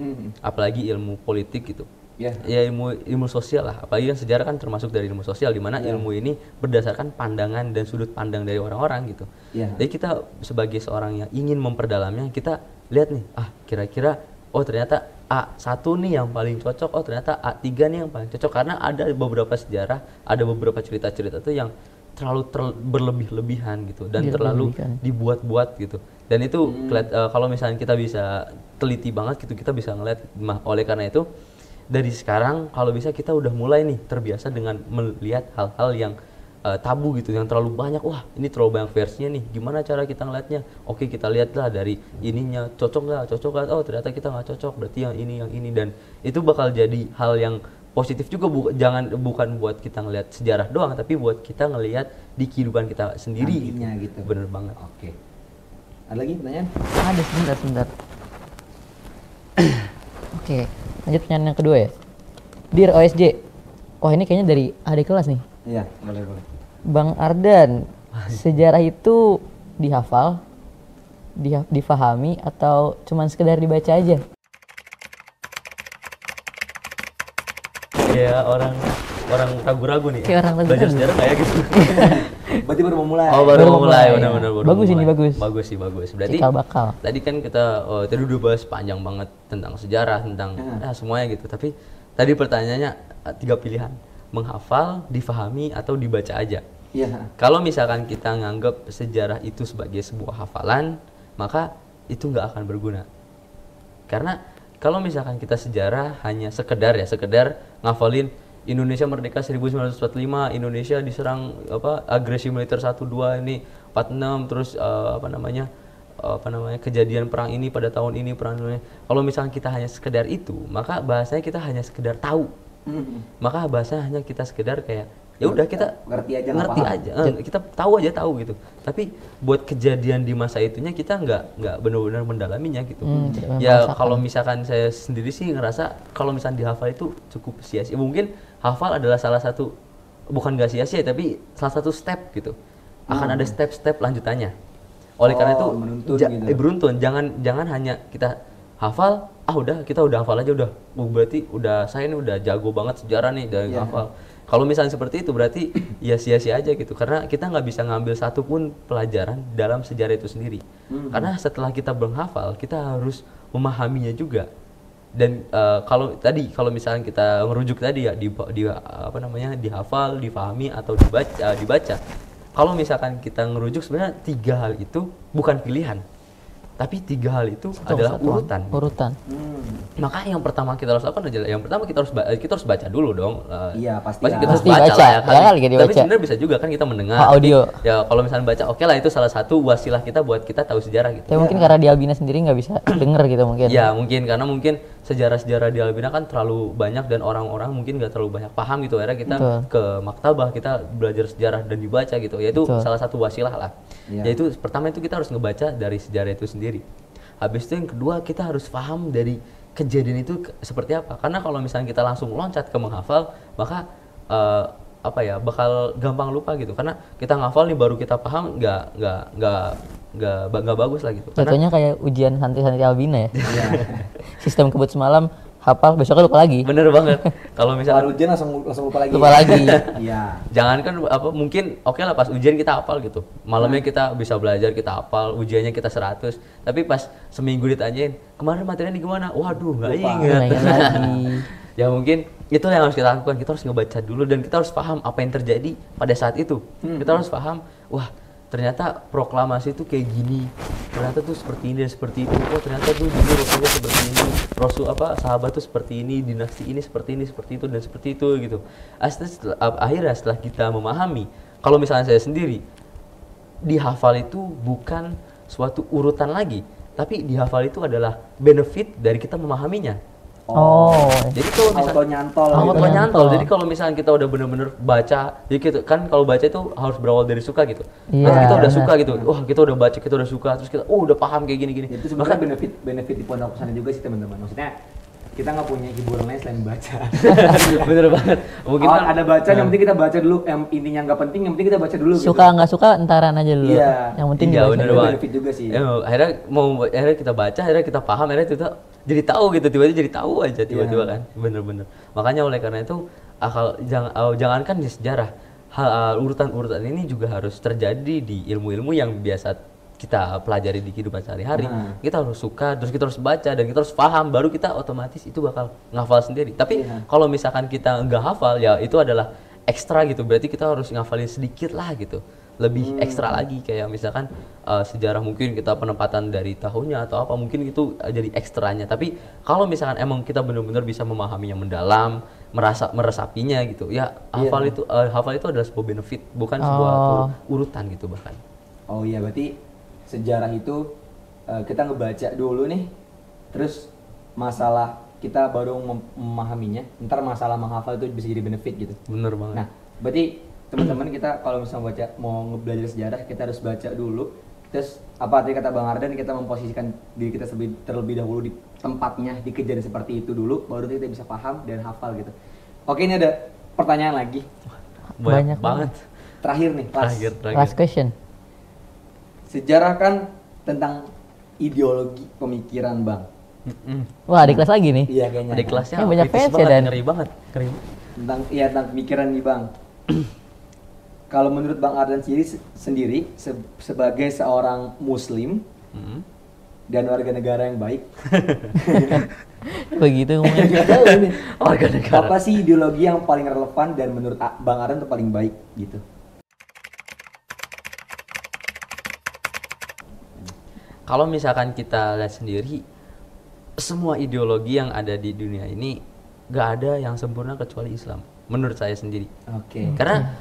apalagi ilmu politik gitu. Ya ilmu sosial lah, apalagi kan sejarah kan termasuk dari ilmu sosial, di mana ilmu ini berdasarkan pandangan dan sudut pandang dari orang-orang gitu. Jadi kita sebagai seorang yang ingin memperdalamnya, kita lihat nih, kira-kira ternyata A1 nih yang paling cocok, ternyata A3 nih yang paling cocok, karena ada beberapa sejarah, ada beberapa cerita-cerita tuh yang terlalu berlebih-lebihan gitu, dan terlalu dibuat-buat gitu. Dan itu kalau misalnya kita bisa teliti banget gitu, kita bisa ngeliat. Oleh karena itu dari sekarang kalau bisa kita udah mulai nih terbiasa dengan melihat hal-hal yang tabu gitu, yang terlalu banyak. Wah, ini terlalu banyak versinya nih, gimana cara kita ngeliatnya? Oke, kita lihatlah dari ininya, cocok nggak? Oh ternyata kita nggak cocok, berarti yang ini. Dan itu bakal jadi hal yang positif juga, bukan buat kita ngelihat sejarah doang, tapi buat kita ngelihat di kehidupan kita sendiri gitu. Bener banget. Oke. Ada lagi pertanyaan? Ada, sebentar. Oke, lanjut pertanyaan yang kedua ya. Dear OSJ, wah ini kayaknya dari adik kelas nih. Iya, boleh. Bang Ardan, sejarah itu dihafal, difahami, atau cuman sekedar dibaca aja? Ya orang ragu-ragu nih. Kayak orang ragu-ragu. Belajar sejarah kayak gitu. Berarti baru mau mulai. Oh, baru mau mulai. Benar. Bagus ini, bagus. Bagus. Berarti cikal bakal. Tadi kan kita tadi udah bahas panjang banget tentang sejarah, tentang semuanya gitu. Tapi tadi pertanyaannya 3 pilihan. Menghafal, difahami, atau dibaca aja. Iya. Kalau misalkan kita nganggap sejarah itu sebagai sebuah hafalan, maka itu nggak akan berguna. Karena kalau misalkan kita sejarah hanya sekedar ngafalin Indonesia merdeka 1945, Indonesia diserang agresi militer 1-2 ini 46, terus apa namanya kejadian perang ini pada tahun ini perang ini. Kalau misalnya kita hanya sekedar itu, maka bahasanya kita hanya sekedar tahu. Maka bahasanya hanya kita sekedar kayak ya udah kita ngerti aja, kita tahu gitu. Tapi buat kejadian di masa itunya kita nggak benar-benar mendalaminya gitu. Ya kalau misalkan saya sendiri sih ngerasa kalau misalkan dihafal itu cukup sia-sia. Mungkin hafal adalah salah satu, bukan nggak sia-sia tapi salah satu step gitu. Akan ada step-step lanjutannya. Oleh karena itu beruntun, jangan hanya kita hafal, kita udah hafal aja udah. Berarti saya ini udah jago banget sejarah nih dari hafal. Kalau misalnya seperti itu berarti ya sia-sia aja gitu, karena kita nggak bisa ngambil satupun pelajaran dalam sejarah itu sendiri. Karena setelah kita menghafal, kita harus memahaminya juga. Dan kalau misalnya kita merujuk tadi ya dihafal, difahami atau dibaca. Kalau misalkan kita ngerujuk sebenarnya 3 hal itu bukan pilihan. Tapi 3 hal itu adalah urutan. Maka yang pertama kita harus lakukan adalah kita harus baca dulu dong. Iya pasti kita harus baca lah, ya. Tapi sebenarnya bisa juga kan kita mendengar. Audio. Ya kalau misalnya baca, oke lah itu salah satu wasilah kita buat kita tahu sejarah gitu. Ya mungkin karena di Albina sendiri nggak bisa denger gitu mungkin. Ya mungkin karena sejarah-sejarah di Albina kan terlalu banyak dan orang-orang mungkin nggak terlalu banyak paham gitu. Akhirnya kita ke maktabah, kita belajar sejarah dan dibaca gitu. Yaitu salah satu wasilah lah. Yaitu pertama itu kita harus ngebaca dari sejarah itu sendiri. Habis itu yang kedua kita harus paham dari kejadian itu seperti apa. Karena kalau misalnya kita langsung loncat ke menghafal, maka bakal gampang lupa gitu. Karena kita ngafal nih baru kita paham nggak bagus lah gitu. Contohnya kayak ujian santri-santri Albina ya. Sistem kebut semalam hafal, besoknya lupa lagi. Bener banget. Kalau misalnya ujian langsung lupa lagi. Iya. Jangan kan mungkin oke lah pas ujian kita hafal gitu. Malamnya kita bisa belajar, kita hafal, ujiannya kita 100. Tapi pas seminggu ditanyain, "Kemarin materinya gimana?" Waduh, nggak ingat. Ya mungkin itu yang harus kita lakukan. Kita harus ngebaca dulu dan kita harus paham apa yang terjadi pada saat itu. Kita harus paham, wah ternyata proklamasi itu kayak gini, ternyata tuh seperti ini dan seperti itu. Oh ternyata tuh dulu Rasulullah seperti ini, sahabat tuh seperti ini, dinasti ini seperti itu dan seperti itu gitu. Akhirnya setelah kita memahami, kalau misalnya saya sendiri, dihafal itu bukan suatu urutan lagi, tapi dihafal itu adalah benefit dari kita memahaminya. Jadi kalau misalnya auto nyantol. Jadi kalau misalnya kita udah bener-bener baca, jadi kita, kan kalau baca itu harus berawal dari suka gitu. Kita udah suka gitu. Wah, kita udah baca, kita udah suka, terus kita udah paham kayak gini-gini. Itu sebenarnya benefit di pondok pesantren juga sih teman-teman. Maksudnya kita nggak punya hiburan lain selain baca. Bener banget. Mungkin ada baca, yang penting kita baca dulu. Yang intinya nggak penting, yang penting kita baca dulu. Suka nggak suka entaran aja dulu. Yang penting bener banget. Benefit juga sih. Akhirnya kita baca, akhirnya kita paham, akhirnya kita jadi tahu gitu, tiba-tiba jadi tahu aja tiba-tiba kan. Bener-bener. Makanya oleh karena itu jangankan di sejarah, urutan-urutan ini juga harus terjadi di ilmu-ilmu yang biasa kita pelajari di kehidupan sehari-hari. Kita harus suka, terus kita harus baca dan kita harus paham, baru kita otomatis itu bakal ngafal sendiri. Tapi kalau misalkan kita nggak hafal, ya itu adalah ekstra gitu. Berarti kita harus ngafalin sedikit lah gitu, lebih ekstra lagi. Kayak misalkan sejarah mungkin kita penempatan dari tahunnya atau apa, mungkin itu jadi ekstranya. Tapi kalau misalkan emang kita benar-benar bisa memahaminya mendalam, meresapinya gitu, ya hafal itu adalah sebuah benefit, bukan sebuah urutan gitu bahkan. Oh iya, berarti sejarah itu kita ngebaca dulu nih, terus masalah kita baru memahaminya, ntar masalah menghafal itu bisa jadi benefit gitu. Bener banget. Nah, berarti teman-teman kita kalau misalnya mau belajar sejarah, kita harus baca dulu. Terus apa tadi kata Bang Ardan, kita memposisikan diri kita terlebih dahulu di tempatnya, di kejadian seperti itu dulu, baru kita bisa paham dan hafal gitu. Oke, ini ada pertanyaan lagi. Banyak banget. Terakhir nih, last question. Sejarah kan tentang ideologi pemikiran Bang. Wah, di kelas lagi nih. Iya kayaknya. Di kelasnya banyak fans ya dan ngeri banget. Tentang pemikiran nih Bang. Kalau menurut Bang Ardan sendiri sebagai seorang Muslim dan warga negara yang baik, begitu ngomongnya. Warga negara. Apa sih ideologi yang paling relevan dan menurut Bang Ardan itu paling baik gitu? Kalau misalkan kita lihat sendiri, semua ideologi yang ada di dunia ini gak ada yang sempurna kecuali Islam, menurut saya sendiri. Karena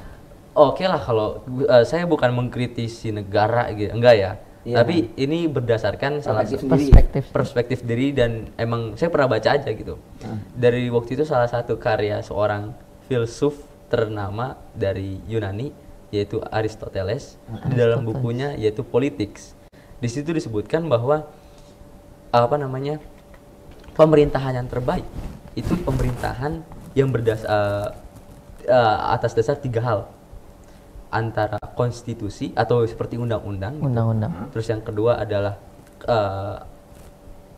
oke lah kalau saya bukan mengkritisi negara gitu, enggak ya. Iya. Tapi ini berdasarkan salah Perspektif satu sendiri. perspektif diri dan emang saya pernah baca aja gitu. Dari waktu itu salah satu karya seorang filsuf ternama dari Yunani yaitu Aristoteles di dalam bukunya yaitu Politics. Di situ disebutkan bahwa apa namanya pemerintahan yang terbaik itu pemerintahan yang atas dasar 3 hal, antara konstitusi atau seperti undang-undang gitu. Terus yang kedua adalah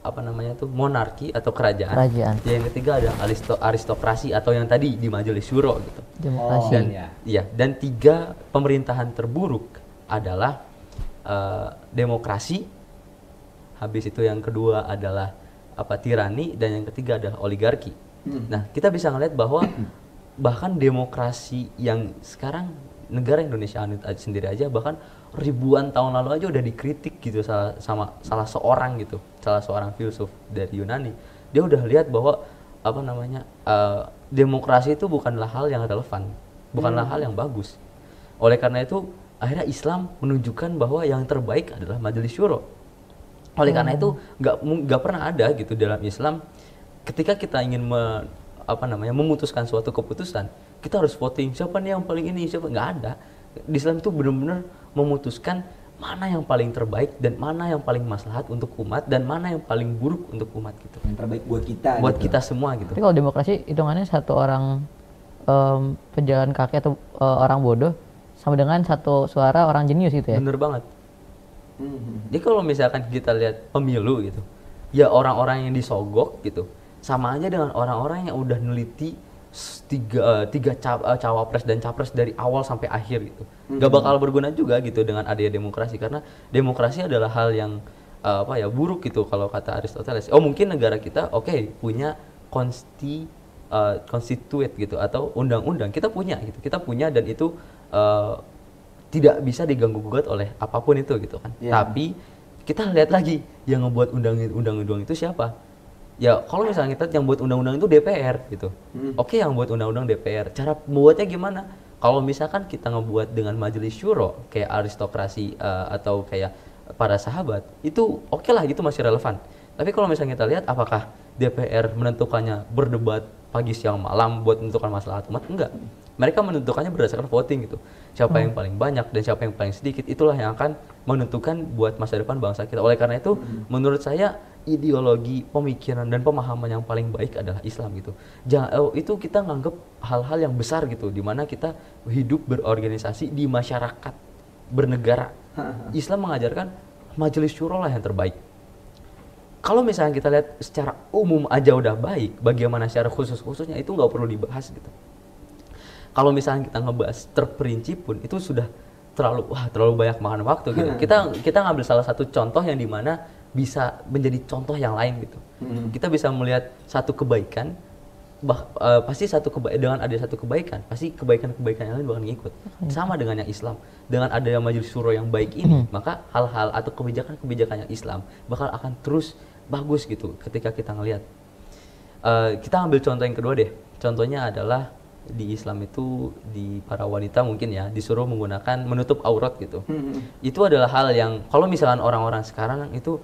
apa namanya tuh monarki atau kerajaan. Yang ketiga ada aristokrasi atau yang tadi di Majelis Syuro gitu. Demokrasi. Dan dan 3 pemerintahan terburuk adalah demokrasi. Habis itu yang kedua adalah tirani dan yang ketiga adalah oligarki. Nah, kita bisa ngeliat bahwa bahkan demokrasi yang sekarang negara Indonesia sendiri aja bahkan ribuan tahun lalu aja udah dikritik gitu salah seorang filsuf dari Yunani. Dia udah lihat bahwa apa namanya demokrasi itu bukanlah hal yang relevan, bukanlah hal yang bagus. Oleh karena itu akhirnya Islam menunjukkan bahwa yang terbaik adalah Majelis Syuro. Oleh karena itu nggak pernah ada gitu dalam Islam ketika kita ingin memutuskan suatu keputusan, kita harus voting siapa nih yang paling ini, siapa, nggak ada. Di Islam itu benar-benar memutuskan mana yang paling terbaik dan mana yang paling maslahat untuk umat dan mana yang paling buruk untuk umat gitu. Yang terbaik buat kita. Buat gitu. kita semua gitu. Tapi kalau demokrasi hitungannya satu orang pejalan kaki atau orang bodoh sama dengan satu suara orang jenius gitu ya. Bener banget. Jadi kalau misalkan kita lihat pemilu gitu, ya orang-orang yang disogok gitu, sama aja dengan orang-orang yang udah neliti tiga cawapres dan capres dari awal sampai akhir gitu. Gak bakal berguna juga gitu dengan adanya demokrasi, karena demokrasi adalah hal yang buruk gitu kalau kata Aristoteles. Oh mungkin negara kita punya constitute gitu atau undang-undang kita punya dan itu tidak bisa diganggu gugat oleh apapun itu gitu kan. Tapi kita lihat lagi yang ngebuat undang-undang itu siapa? Ya kalau misalnya kita yang buat undang-undang itu DPR gitu. Yang buat undang-undang DPR. Cara membuatnya gimana? Kalau misalkan kita ngebuat dengan Majelis Syuro kayak aristokrasi atau kayak para sahabat, itu lah, gitu masih relevan. Tapi kalau misalnya kita lihat apakah DPR menentukannya berdebat pagi siang malam buat menentukan masalah umat? Enggak. Mereka menentukannya berdasarkan voting gitu. Siapa yang paling banyak dan siapa yang paling sedikit, itulah yang akan menentukan buat masa depan bangsa kita. Oleh karena itu, menurut saya ideologi, pemikiran dan pemahaman yang paling baik adalah Islam gitu. Itu kita nganggep hal-hal yang besar gitu, di mana kita hidup berorganisasi di masyarakat bernegara. Islam mengajarkan Majelis Syuro lah yang terbaik. Kalau misalnya kita lihat secara umum aja udah baik, bagaimana secara khususnya itu nggak perlu dibahas gitu. Kalau misalnya kita ngebahas terperinci pun itu sudah terlalu banyak makan waktu gitu. Kita ngambil salah satu contoh yang dimana bisa menjadi contoh yang lain gitu. Kita bisa melihat satu kebaikan, pasti dengan ada satu kebaikan, pasti kebaikan-kebaikan yang lain bakal ngikut. Sama dengan yang Islam, dengan adanya Majelis Syuro yang baik ini, maka hal-hal atau kebijakan-kebijakan yang Islam bakal akan terus bagus gitu. Ketika kita ngelihat, kita ambil contoh yang kedua deh. Contohnya adalah di Islam itu di para wanita mungkin ya disuruh menutup aurat gitu. Itu adalah hal yang kalau misalkan orang-orang sekarang itu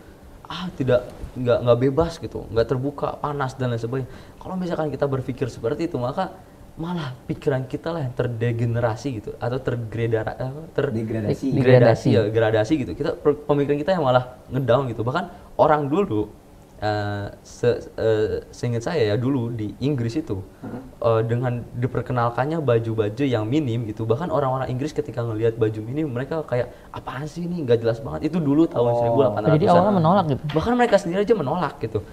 nggak bebas gitu, nggak terbuka, panas dan lain sebagainya. Kalau misalkan kita berpikir seperti itu, maka malah pikiran kita lah yang terdegenerasi gitu atau degradasi gitu. Pemikiran kita yang malah ngedown gitu. Bahkan orang dulu seingat saya ya dulu di Inggris itu dengan diperkenalkannya baju-baju yang minim gitu, bahkan orang-orang Inggris ketika ngelihat baju minim mereka kayak apaan sih ini nggak jelas banget. Itu dulu tahun 1800-an. Jadi awalnya menolak gitu. Bahkan mereka sendiri aja menolak gitu.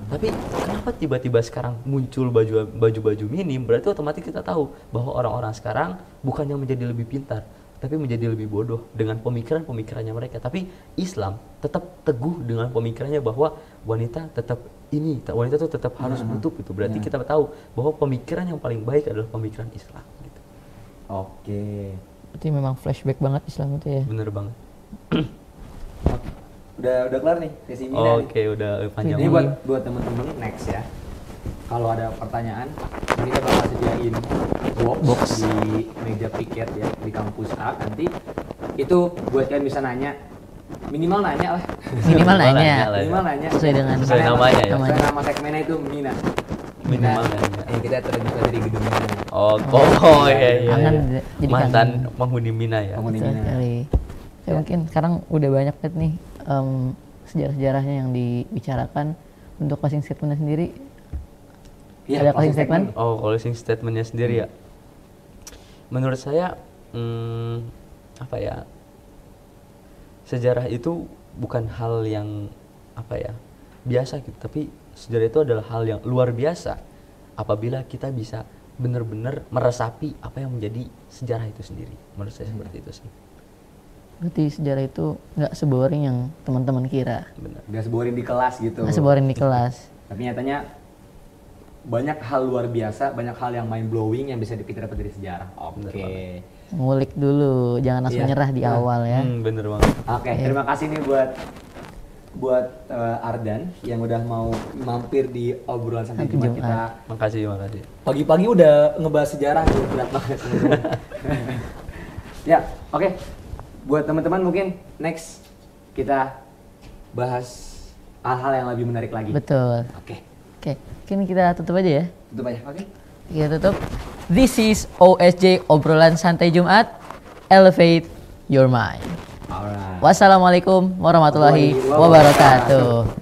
Tapi kenapa tiba-tiba sekarang muncul baju-baju minim? Berarti otomatis kita tahu bahwa orang-orang sekarang bukannya menjadi lebih pintar, tapi menjadi lebih bodoh dengan pemikirannya mereka. Tapi Islam tetap teguh dengan pemikirannya bahwa wanita itu tetap harus nutup itu. Berarti kita tahu bahwa pemikiran yang paling baik adalah pemikiran Islam gitu. Oke. Berarti memang flashback banget Islam itu ya. Bener banget. udah kelar nih sesi ini. Oke, udah panjang. Ini buat temen-temen next ya. Kalau ada pertanyaan, kita bakal sediain box di meja piket ya di kampus A nanti. Itu buat kalian bisa nanya minimal nanya lah. Minimal nanya. lah ya. Minimal nanya. Sesuai dengan Sesuai namanya ya. Sesuai nama segmennya itu Mina. Minimal nanya. Kita terbuka dari gedung Mina. Oh, iya. Kangen, jadi Mantan kangen. penghuni Mina ya. Penghuni Betul Mina. sekali. Ya, mungkin sekarang udah banyak banget nih sejarah-sejarahnya yang dibicarakan. Untuk closing statementnya sendiri, Iya, ada closing statement? Oh, closing statementnya sendiri ya. Menurut saya, apa ya? Sejarah itu bukan hal yang apa ya biasa gitu, tapi sejarah itu adalah hal yang luar biasa apabila kita bisa benar-benar meresapi apa yang menjadi sejarah itu sendiri. Menurut saya seperti itu sih. Berarti sejarah itu nggak seboring yang teman-teman kira. Benar. Gak seborin di kelas gitu. Nggak seboring di kelas. Tapi nyatanya banyak hal luar biasa, banyak hal yang mind blowing yang bisa kita dapat dari sejarah. Oke. Ngulik dulu, jangan langsung Iya. nyerah di awal ya. Bener banget. Oke, terima kasih nih buat Ardan yang udah mau mampir di obrolan santai Santai Jumat Jumat. kita. Makasih. Pagi-pagi udah ngebahas sejarah tuh, berat banget teman-teman. Ya, oke. Buat teman-teman mungkin next kita bahas hal-hal yang lebih menarik lagi. Betul. Oke, Oke, mungkin kita tutup aja ya. tutup aja. Oke. Kita tutup. This is OSJ obrolan santai Jumat. Elevate your mind. Alright. Wassalamualaikum warahmatullahi wabarakatuh.